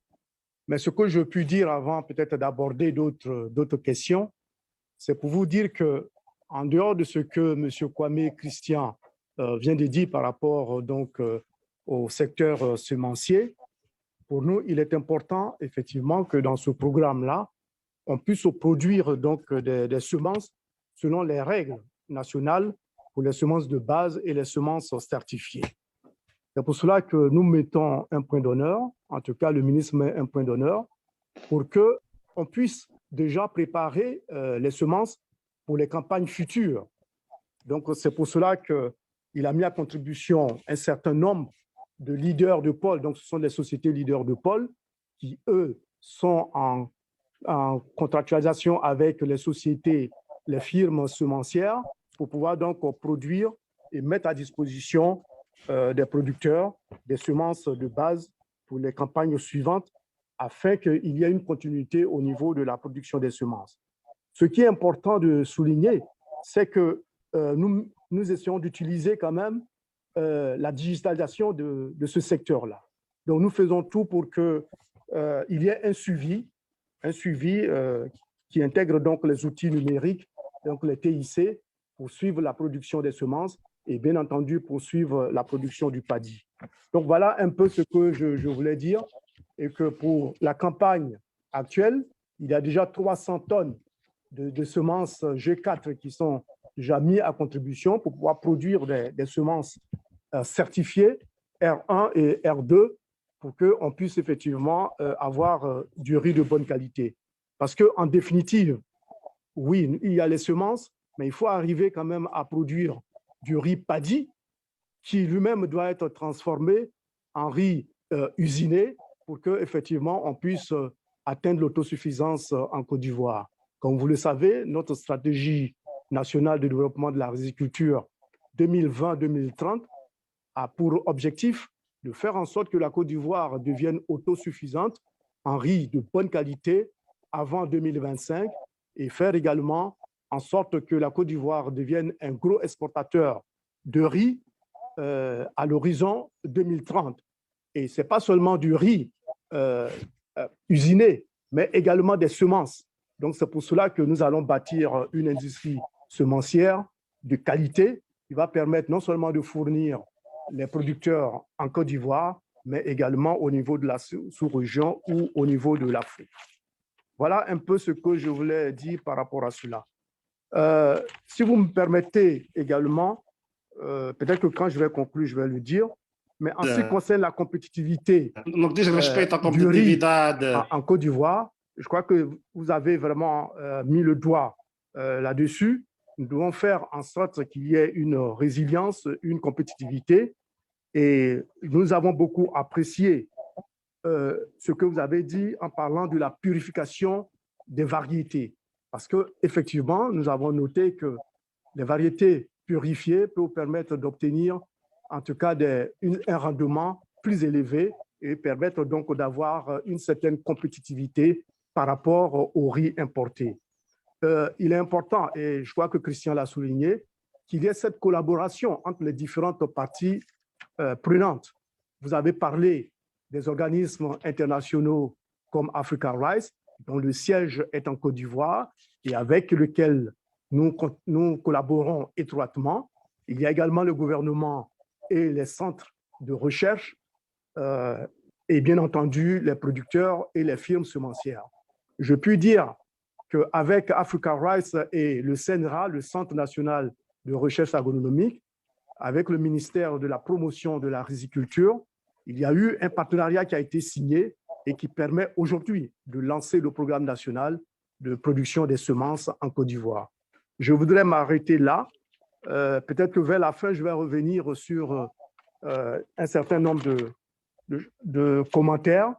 mais ce que je puis dire avant peut-être d'aborder d'autres questions, c'est pour vous dire que en dehors de ce que M. Kwame Christian vient de dire par rapport donc au secteur semencier, pour nous, il est important effectivement que dans ce programme-là, on puisse produire donc des semences selon les règles nationales pour les semences de base et les semences certifiées. C'est pour cela que nous mettons un point d'honneur, en tout cas le ministre met un point d'honneur, pour qu'on puisse déjà préparer les semences pour les campagnes futures. Donc c'est pour cela qu'il a mis à contribution un certain nombre de leaders de pôle, donc ce sont des sociétés leaders de pôle qui, eux, sont en contractualisation avec les sociétés, les firmes semencières pour pouvoir donc produire et mettre à disposition des producteurs des semences de base pour les campagnes suivantes afin qu'il y ait une continuité au niveau de la production des semences. Ce qui est important de souligner, c'est que nous essayons d'utiliser quand même la digitalisation de ce secteur-là. Donc, nous faisons tout pour qu'il y ait un suivi qui intègre donc les outils numériques, donc les TIC, pour suivre la production des semences et bien entendu pour suivre la production du paddy. Donc, voilà un peu ce que je voulais dire et que pour la campagne actuelle, il y a déjà 300 tonnes de semences G4 qui sont déjà mis à contribution pour pouvoir produire des semences certifiées R1 et R2 pour qu'on puisse effectivement avoir du riz de bonne qualité. Parce qu'en définitive, oui, il y a les semences, mais il faut arriver quand même à produire du riz paddy qui lui-même doit être transformé en riz usiné pour qu'effectivement on puisse atteindre l'autosuffisance en Côte d'Ivoire. Comme vous le savez, notre stratégie nationale de développement de la riziculture 2020-2030 a pour objectif de faire en sorte que la Côte d'Ivoire devienne autosuffisante en riz de bonne qualité avant 2025 et faire également en sorte que la Côte d'Ivoire devienne un gros exportateur de riz à l'horizon 2030. Et ce n'est pas seulement du riz usiné, mais également des semences. Donc, c'est pour cela que nous allons bâtir une industrie semencière de qualité qui va permettre non seulement de fournir les producteurs en Côte d'Ivoire, mais également au niveau de la sous-région ou au niveau de l'Afrique. Voilà un peu ce que je voulais dire par rapport à cela. Si vous me permettez également, peut-être que quand je vais conclure, je vais le dire, mais en ce qui concerne la compétitivité du riz en Côte d'Ivoire, je crois que vous avez vraiment mis le doigt là-dessus. Nous devons faire en sorte qu'il y ait une résilience, une compétitivité. Et nous avons beaucoup apprécié ce que vous avez dit en parlant de la purification des variétés. Parce qu'effectivement, nous avons noté que les variétés purifiées peuvent permettre d'obtenir en tout cas un rendement plus élevé et permettre donc d'avoir une certaine compétitivité par rapport au riz importé. Il est important, et je crois que Christian l'a souligné, qu'il y ait cette collaboration entre les différentes parties prenantes. Vous avez parlé des organismes internationaux comme Africa Rice, dont le siège est en Côte d'Ivoire et avec lequel nous collaborons étroitement. Il y a également le gouvernement et les centres de recherche et bien entendu les producteurs et les firmes semencières. Je puis dire qu'avec Africa Rice et le CNRA, le Centre national de recherche agronomique, avec le ministère de la promotion de la riziculture, il y a eu un partenariat qui a été signé et qui permet aujourd'hui de lancer le programme national de production des semences en Côte d'Ivoire. Je voudrais m'arrêter là. Peut-être que vers la fin, je vais revenir sur un certain nombre de commentaires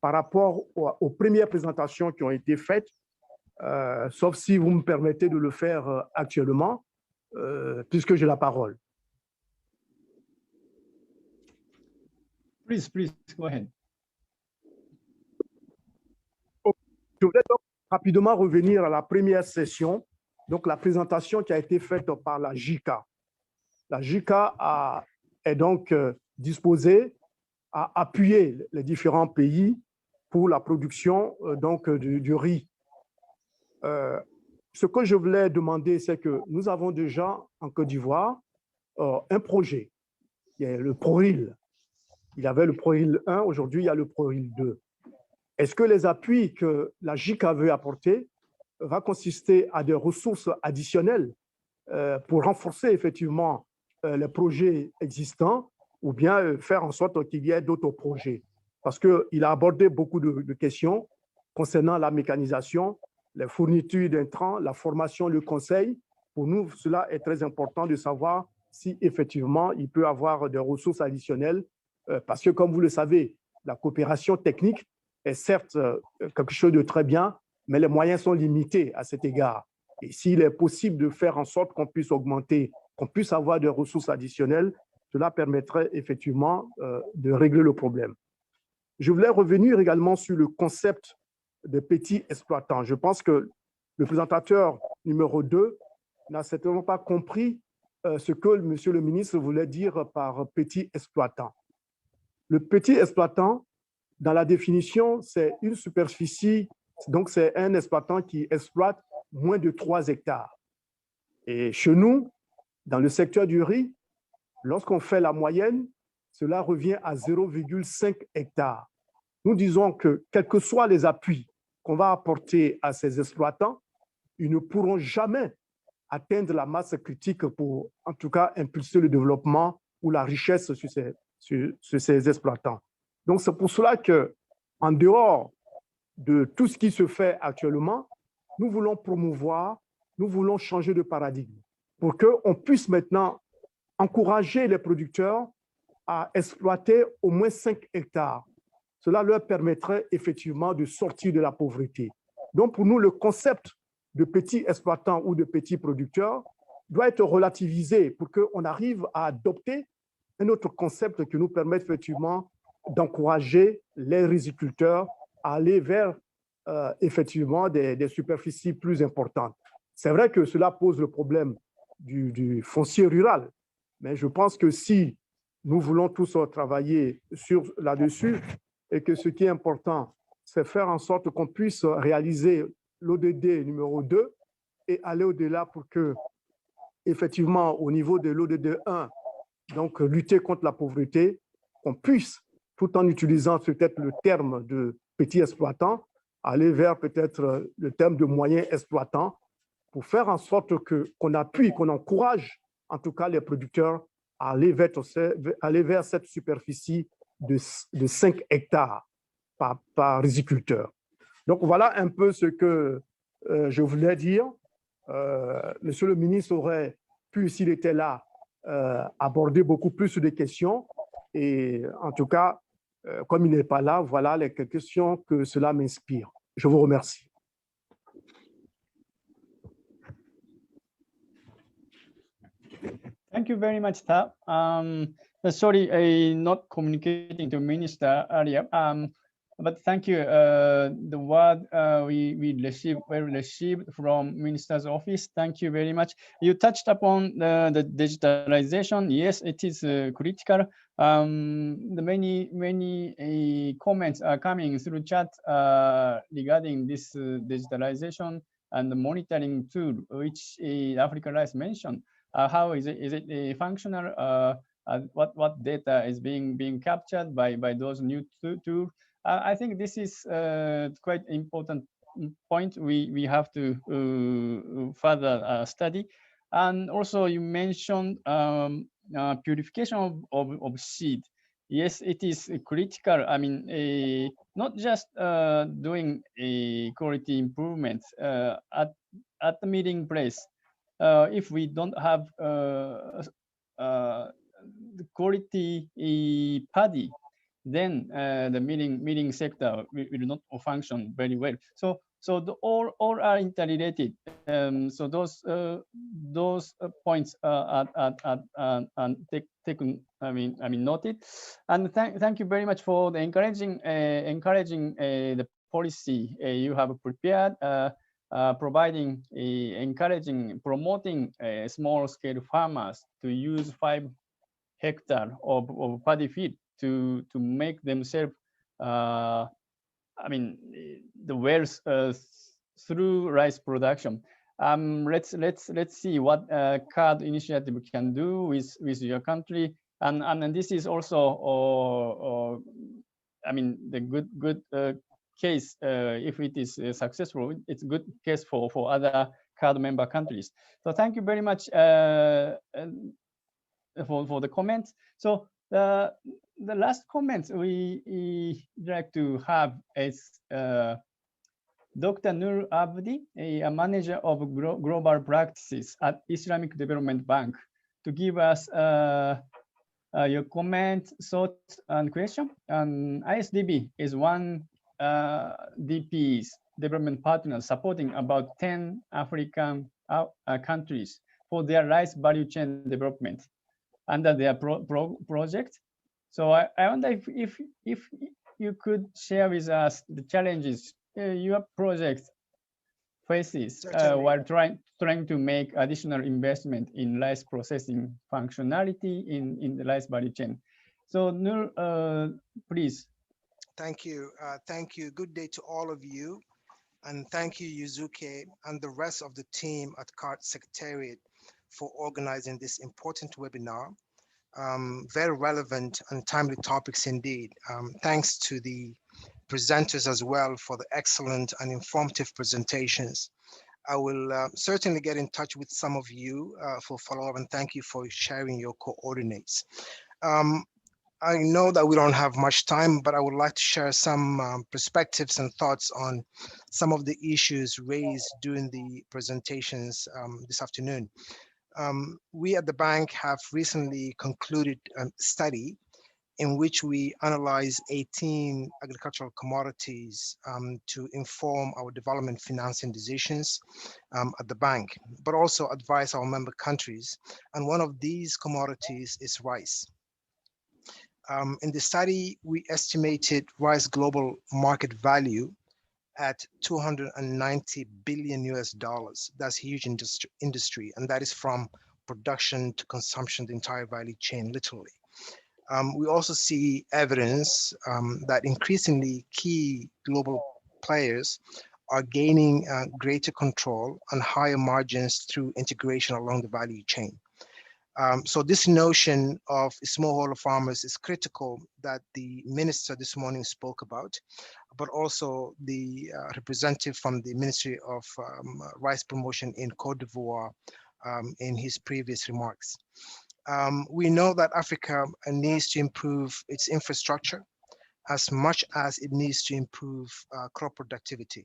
par rapport aux premières présentations qui ont été faites, sauf si vous me permettez de le faire actuellement, puisque j'ai la parole. Please, go ahead. Je voudrais donc rapidement revenir à la première session, donc la présentation qui a été faite par la JICA. La JICA est donc disposée à appuyer les différents pays pour la production donc, du riz. Ce que je voulais demander, c'est que nous avons déjà en Côte d'Ivoire un projet. Il y a le ProRIL. Il y avait le ProRIL 1, aujourd'hui il y a le ProRIL 2. Est-ce que les appuis que la JICA veut apporter va consister à des ressources additionnelles pour renforcer effectivement les projets existants ou bien faire en sorte qu'il y ait d'autres projets? Parce qu'il a abordé beaucoup de questions concernant la mécanisation, les fournitures d'intrants, la formation, le conseil. Pour nous, cela est très important de savoir si effectivement il peut y avoir des ressources additionnelles parce que, comme vous le savez, la coopération technique est certes quelque chose de très bien, mais les moyens sont limités à cet égard. Et s'il est possible de faire en sorte qu'on puisse augmenter, qu'on puisse avoir des ressources additionnelles, cela permettrait effectivement de régler le problème. Je voulais revenir également sur le concept de petits exploitants. Je pense que le présentateur numéro 2 n'a certainement pas compris ce que monsieur le ministre voulait dire par petit exploitant. Le petit exploitant, dans la définition, c'est une superficie, donc c'est un exploitant qui exploite moins de 3 hectares. Et chez nous, dans le secteur du riz, lorsqu'on fait la moyenne, cela revient à 0,5 hectares. Nous disons que, quels que soient les appuis qu'on va apporter à ces exploitants, ils ne pourront jamais atteindre la masse critique pour, en tout cas, impulser le développement ou la richesse sur ces exploitants. Donc, c'est pour cela qu'en dehors de tout ce qui se fait actuellement, nous voulons promouvoir, nous voulons changer de paradigme pour qu'on puisse maintenant encourager les producteurs à exploiter au moins 5 hectares. Cela leur permettrait effectivement de sortir de la pauvreté. Donc, pour nous, le concept de petits exploitants ou de petits producteurs doit être relativisé pour qu'on arrive à adopter un autre concept qui nous permette effectivement d'encourager les riziculteurs à aller vers effectivement des superficies plus importantes. C'est vrai que cela pose le problème du foncier rural, mais je pense que si nous voulons tous travailler là-dessus et que ce qui est important, c'est faire en sorte qu'on puisse réaliser l'ODD numéro 2 et aller au-delà pour que, effectivement, au niveau de l'ODD 1, donc lutter contre la pauvreté, qu'on puisse, tout en utilisant peut-être le terme de petit exploitant, aller vers peut-être le terme de moyen exploitant pour faire en sorte qu'on appuie, qu'on encourage en tout cas les producteurs à aller vers cette superficie de 5 hectares par riziculteur. Donc voilà un peu ce que je voulais dire. Monsieur le ministre aurait pu, s'il était là, aborder beaucoup plus de questions. Et en tout cas, comme il n'est pas là, voilà les quelques questions que cela m'inspire. Je vous remercie. Thank you very much, Ta. Sorry, not communicating to Minister earlier. But thank you. The word we received from Minister's office. Thank you very much. You touched upon the digitalization. Yes, it is critical. The many comments are coming through chat regarding this digitalization and the monitoring tool, which Africa Rice mentioned. How is it functional? What data is being captured by those new tools? I think this is quite important point we have to further study. And also you mentioned purification of seed. Yes, it is critical. I mean, not just doing a quality improvement at the milling place. If we don't have the quality paddy, then the milling sector will not function very well. So all are interrelated. So those points are taken. I mean noted. And thank you very much for the encouraging the policy you have prepared. providing, encouraging, promoting small-scale farmers to use 5 hectares of paddy field to make themselves, I mean, the wells through rice production. Let's see what CARD initiative can do with your country, and this is also, I mean, the good case. If it is successful, it's a good case for other CARD member countries. So thank you very much for the comments. So the last comment we like to have is Dr. Nur Abdi, a manager of global practices at Islamic Development Bank, to give us your comment, thoughts, and question. ISDB is one DP's development partner supporting about 10 African countries for their rice value chain development under their project. So I wonder if you could share with us the challenges your project faces while trying to make additional investment in rice processing functionality in the rice value chain. So Nur, please. Thank you. Thank you. Good day to all of you. And thank you, Yuzuke, and the rest of the team at CARD Secretariat for organizing this important webinar. Very relevant and timely topics indeed. Thanks to the presenters as well for the excellent and informative presentations. I will certainly get in touch with some of you for follow-up, and thank you for sharing your coordinates. I know that we don't have much time, but I would like to share some perspectives and thoughts on some of the issues raised during the presentations this afternoon. We at the bank have recently concluded a study in which we analyze 18 agricultural commodities to inform our development financing decisions at the bank, but also advise our member countries. And one of these commodities is rice. In the study, we estimated rice global market value at $290 billion US. That's huge industry, and that is from production to consumption, the entire value chain, literally. We also see evidence that increasingly key global players are gaining greater control and higher margins through integration along the value chain. So this notion of smallholder farmers is critical that the minister this morning spoke about, but also the representative from the Ministry of Rice Promotion in Cote d'Ivoire in his previous remarks. We know that Africa needs to improve its infrastructure as much as it needs to improve crop productivity.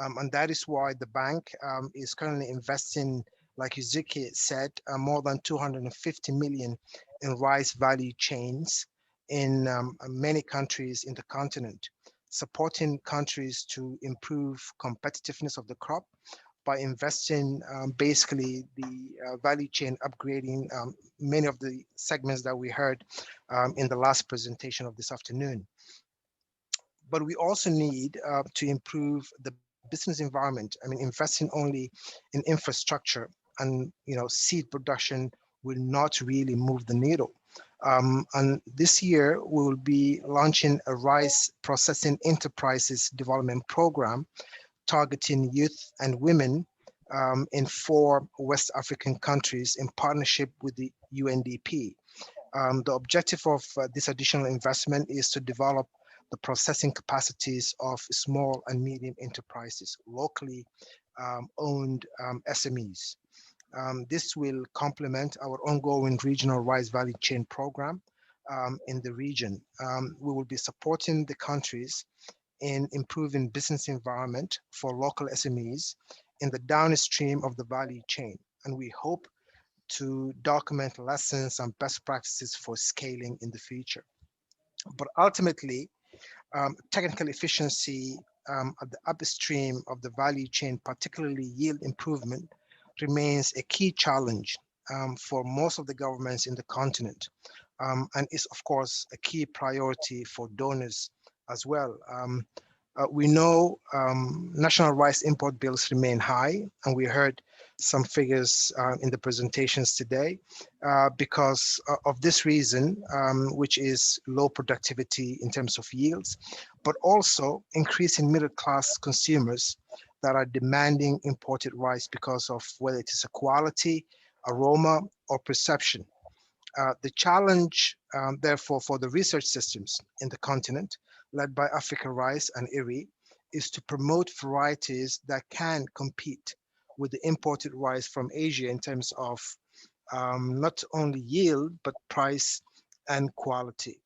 And that is why the bank is currently investing, like Yuzuki said, more than 250 million in rice value chains in many countries in the continent, supporting countries to improve competitiveness of the crop by investing basically the value chain, upgrading many of the segments that we heard in the last presentation of this afternoon. But we also need to improve the business environment. I mean, investing only in infrastructure and seed production will not really move the needle. And this year we will be launching a rice processing enterprises development program targeting youth and women in 4 West African countries in partnership with the UNDP. The objective of this additional investment is to develop the processing capacities of small and medium enterprises, locally owned SMEs. This will complement our ongoing regional rice value chain program in the region. We will be supporting the countries in improving business environment for local SMEs in the downstream of the value chain. And we hope to document lessons and best practices for scaling in the future. But ultimately, technical efficiency at the upstream of the value chain, particularly yield improvement, remains a key challenge for most of the governments in the continent, and is of course a key priority for donors as well. We know national rice import bills remain high, and we heard some figures in the presentations today because of this reason, which is low productivity in terms of yields, but also increasing middle-class consumers that are demanding imported rice because of whether it is a quality, aroma, or perception. The challenge, therefore, for the research systems in the continent, led by Africa Rice and IRRI, is to promote varieties that can compete with the imported rice from Asia in terms of not only yield, but price and quality.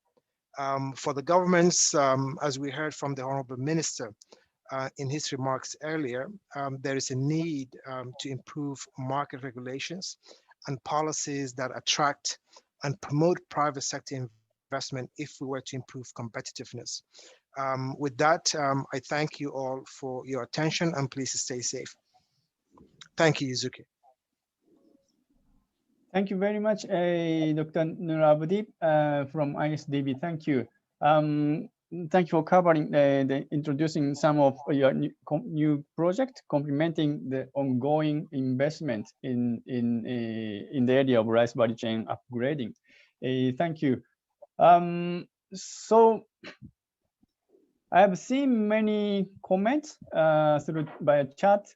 For the governments, as we heard from the Honorable Minister in his remarks earlier, there is a need to improve market regulations and policies that attract and promote private sector investment if we were to improve competitiveness. With that, I thank you all for your attention, and please stay safe. Thank you, Yuzuki. Thank you very much, Dr. Nurabudi from ISDB. Thank you. Thank you for covering the introducing some of your new project, complementing the ongoing investment in the area of rice value chain upgrading. Thank you. So I have seen many comments through by chat,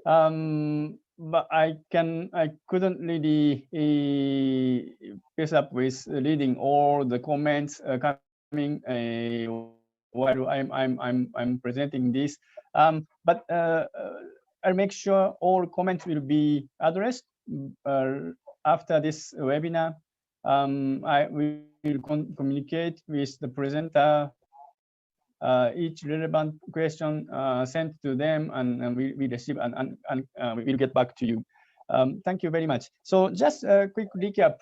but I couldn't really pace up with reading all the comments coming while I'm presenting this. But I'll make sure all comments will be addressed after this webinar. I will communicate with the presenter each relevant question sent to them, and we receive and we will get back to you. Thank you very much. So just a quick recap.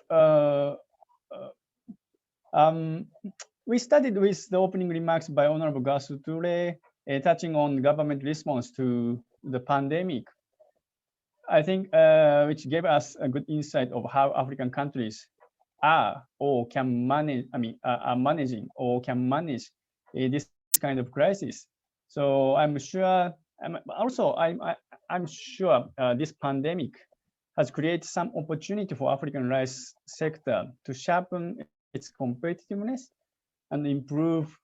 We started with the opening remarks by Honorable Gassou Toure, touching on government response to the pandemic. I think which gave us a good insight of how African countries are or can manage. Are managing or can manage this kind of crisis. So I'm sure. I'm sure this pandemic has created some opportunity for African rice sector to sharpen its competitiveness and improve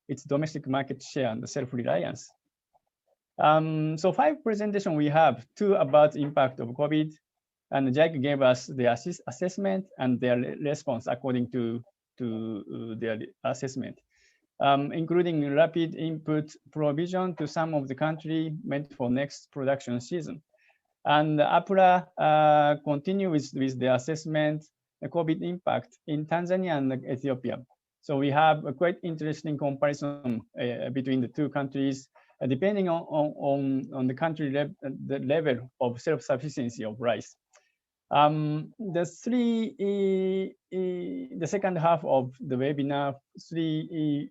its domestic market share and the self-reliance. So 5 presentations we have, 2 about the impact of COVID, and Jack gave us the assessment and their response according to their assessment, including rapid input provision to some of the country meant for next production season. And APRA continue with the assessment, the COVID impact in Tanzania and Ethiopia. So we have a quite interesting comparison between the 2 countries, depending on the country the level of self-sufficiency of rice. The second half of the webinar, 3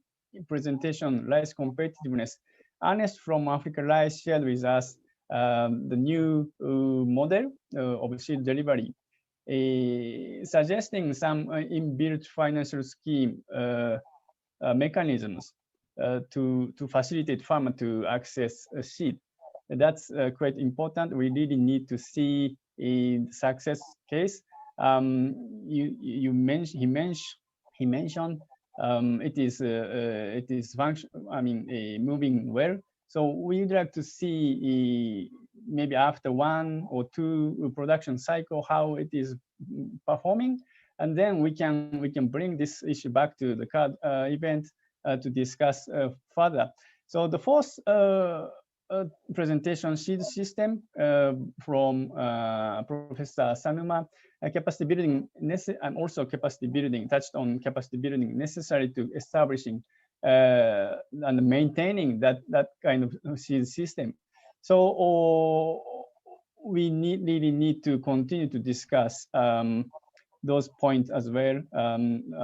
presentation, rice competitiveness. Ernest from Africa Rice shared with us the new model of seed delivery, suggesting some inbuilt financial scheme mechanisms to facilitate farmer to access a seed. That's quite important. We really need to see a success case. He mentioned it is function. Moving well. So we'd like to see maybe after 1 or 2 production cycle how it is performing, and then we can bring this issue back to the CAD event to discuss further. So the first presentation, seed system from Professor Sanuma, capacity building, and also capacity building, touched on capacity building necessary to establishing and maintaining that kind of seed system. So we really need to continue to discuss those points as well, and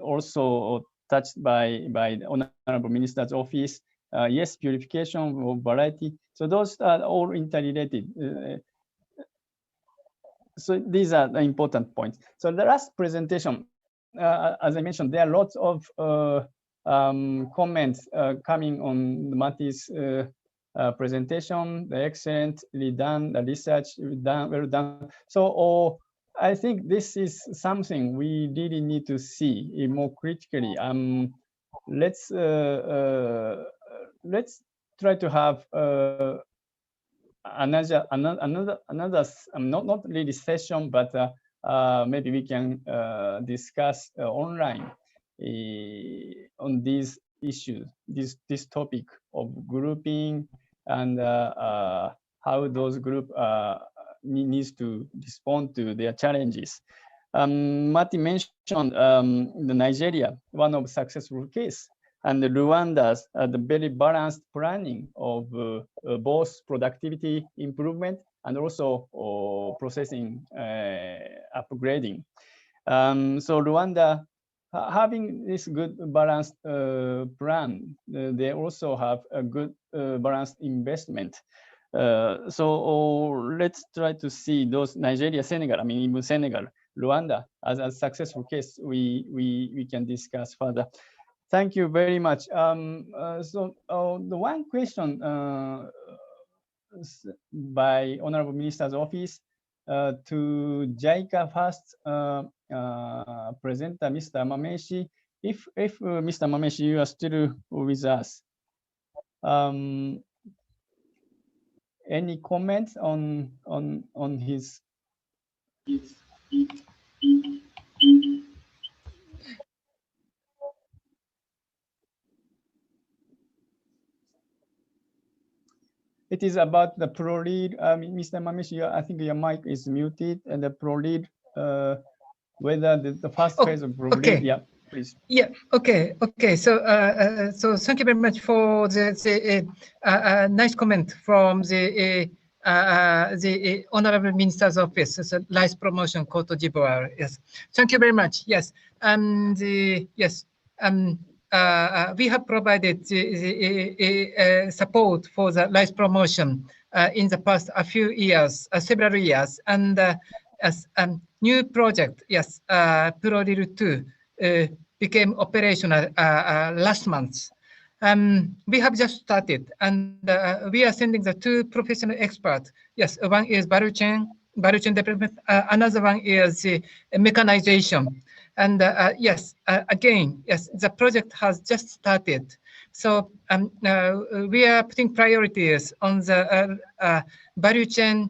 also touched by the Honorable Minister's Office. Yes, purification of variety. So those are all interrelated. So these are the important points. So the last presentation, as I mentioned, there are lots of comments coming on Mati's presentation, the excellently done, the research done, well done. So I think this is something we really need to see more critically. Let's try to have another not really session, but maybe we can discuss online on these issues, this topic of grouping and how those group needs to respond to their challenges. Mati mentioned the Nigeria, one of successful case, and the Rwanda's the very balanced planning of both productivity improvement and also processing upgrading. So Rwanda, having this good balanced plan, they also have a good balanced investment. So let's try to see those Nigeria, Senegal, I mean even Senegal, Rwanda as a successful case we can discuss further. Thank you very much. So the one question by Honorable Minister's Office to JICA first presenter, Mr. Mameshi. If Mr. Mameshi, you are still with us, any comments on his? It is about the ProLead. Mr. Mameshi, I think your mic is muted, and the ProLead, whether the first phase of ProLead. Okay. Yeah, please. Yeah. Okay. Okay. So, so thank you very much for the nice comment from the Honorable Minister's Office, so Rice Promotion Cote d'Ivoire. Yes. Thank you very much. Yes. Yes. We have provided the support for the rice promotion in the past few years, several years, and as a new project, yes, ProLead 2 became operational last month. We have just started, and we are sending the 2 professional experts. Yes, one is value chain development, another one is mechanization. And yes, again, yes, the project has just started. So we are putting priorities on the value chain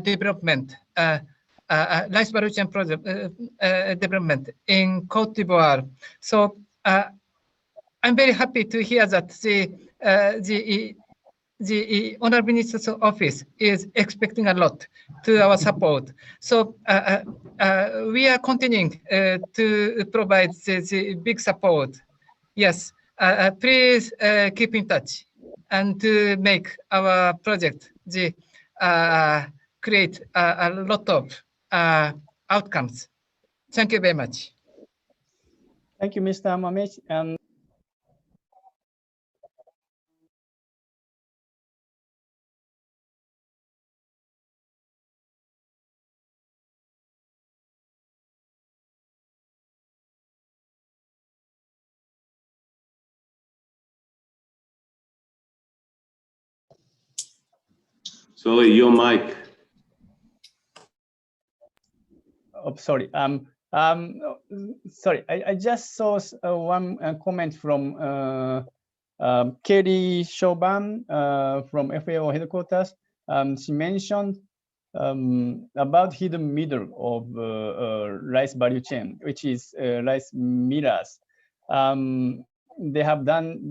development, rice value chain project development in Cote d'Ivoire. So I'm very happy to hear that the Honorable Minister's Office is expecting a lot to our support. So we are continuing to provide the big support. Yes, please keep in touch and to make our project create a lot of outcomes. Thank you very much. Thank you, Mr. Mameshi. Sorry, your mic. Oh, sorry. Sorry, I just saw one comment from Kelly Chauvin from FAO headquarters. She mentioned about hidden middle of rice value chain, which is rice millers. They have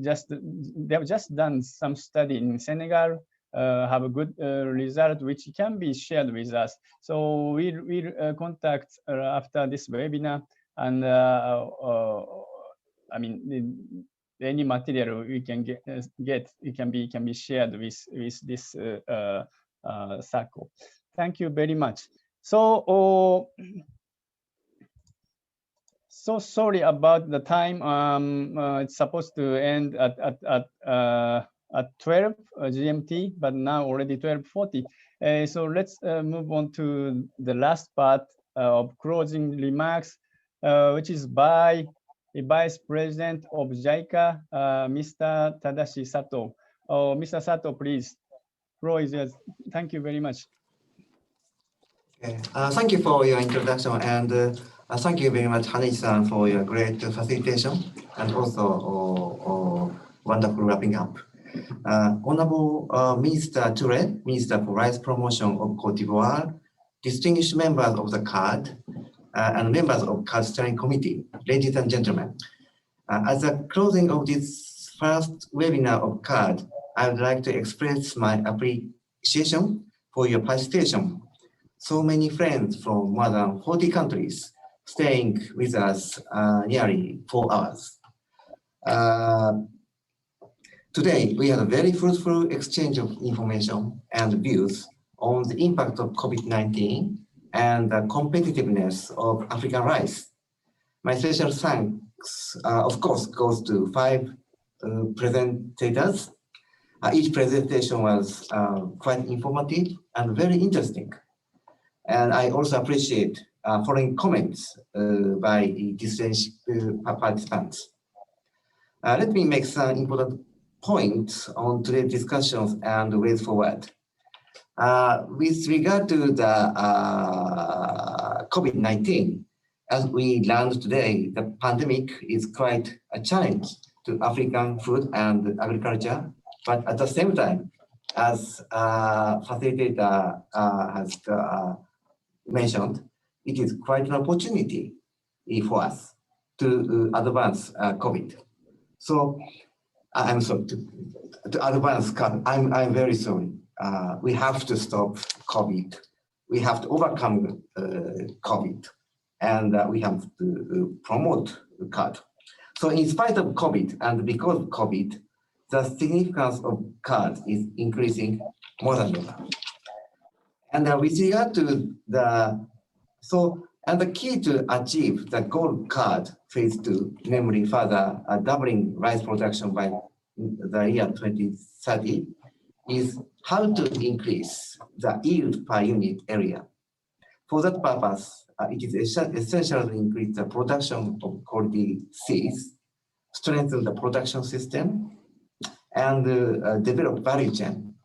just done some study in Senegal. Have a good result which can be shared with us. So we'll contact after this webinar, and I mean any material we can get it can be shared with this circle. Thank you very much. So so sorry about the time. It's supposed to end at 12 GMT, but now already 12:40. So let's move on to the last part of closing remarks, which is by the Vice President of JICA, Mr. Tadashi Sato. Oh, Mr. Sato, please. Floor is yours. Thank you very much. Okay. Thank you for your introduction, and thank you very much, Hanichi-san, for your great facilitation and also wonderful wrapping up. Honorable Minister Touré, Minister for Rice Promotion of Cote d'Ivoire, distinguished members of the CARD, and members of CARD Steering Committee, ladies and gentlemen. As a closing of this first webinar of CARD, I would like to express my appreciation for your participation. So many friends from more than 40 countries staying with us nearly 4 hours. Today, we had a very fruitful exchange of information and views on the impact of COVID-19 and the competitiveness of African rice. My special thanks, of course, goes to 5 presentators. Each presentation was quite informative and very interesting. And I also appreciate following comments by distinguished participants. Let me make some important points on today's discussions and ways forward. With regard to the COVID-19, as we learned today, the pandemic is quite a challenge to African food and agriculture, but at the same time, as facilitator has mentioned, it is quite an opportunity for us to advance COVID. So I'm sorry, to advance COVID. I'm very sorry. We have to stop COVID. We have to overcome COVID, and we have to promote CARD. So in spite of COVID and because of COVID, the significance of CARD is increasing more than ever. And with regard to the key to achieve the goal CARD phase 2, namely further doubling rice production by the year 2030, is how to increase the yield per unit area. For that purpose, it is essential to increase the production of quality seeds, strengthen the production system, and develop value chain.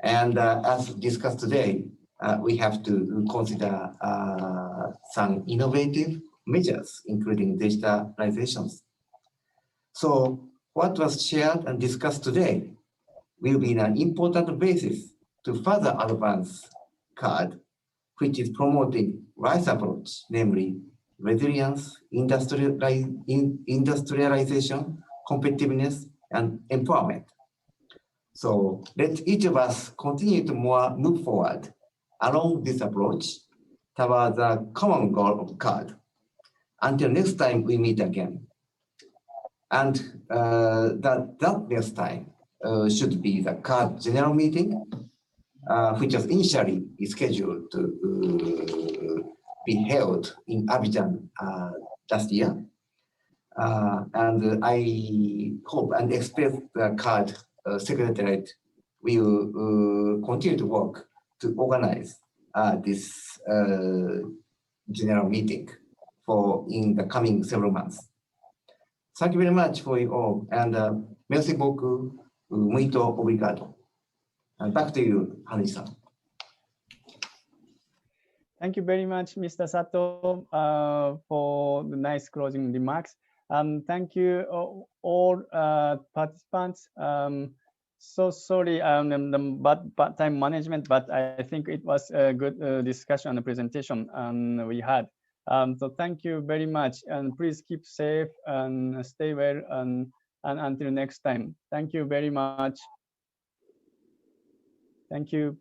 And as discussed today, we have to consider some innovative measures, including digitalizations. So what was shared and discussed today will be an important basis to further advance CARD, which is promoting rice approach, namely resilience, industrialization, competitiveness, and empowerment. So let each of us continue to move forward along this approach toward the common goal of CARD. Until next time we meet again. And that next time should be the CARD general meeting, which was initially scheduled to be held in Abidjan last year. And I hope and expect the CARD Secretariat will continue to work to organize this general meeting in the coming several months. Thank you very much for you all, and merci beaucoup, muito obrigado. And back to you, Hanichi-san. Thank you very much, Mr. Sato, for the nice closing remarks. Thank you all participants. So sorry, the bad time management, but I think it was a good discussion and presentation we had. So thank you very much, and please keep safe and stay well, and until next time. Thank you very much. Thank you.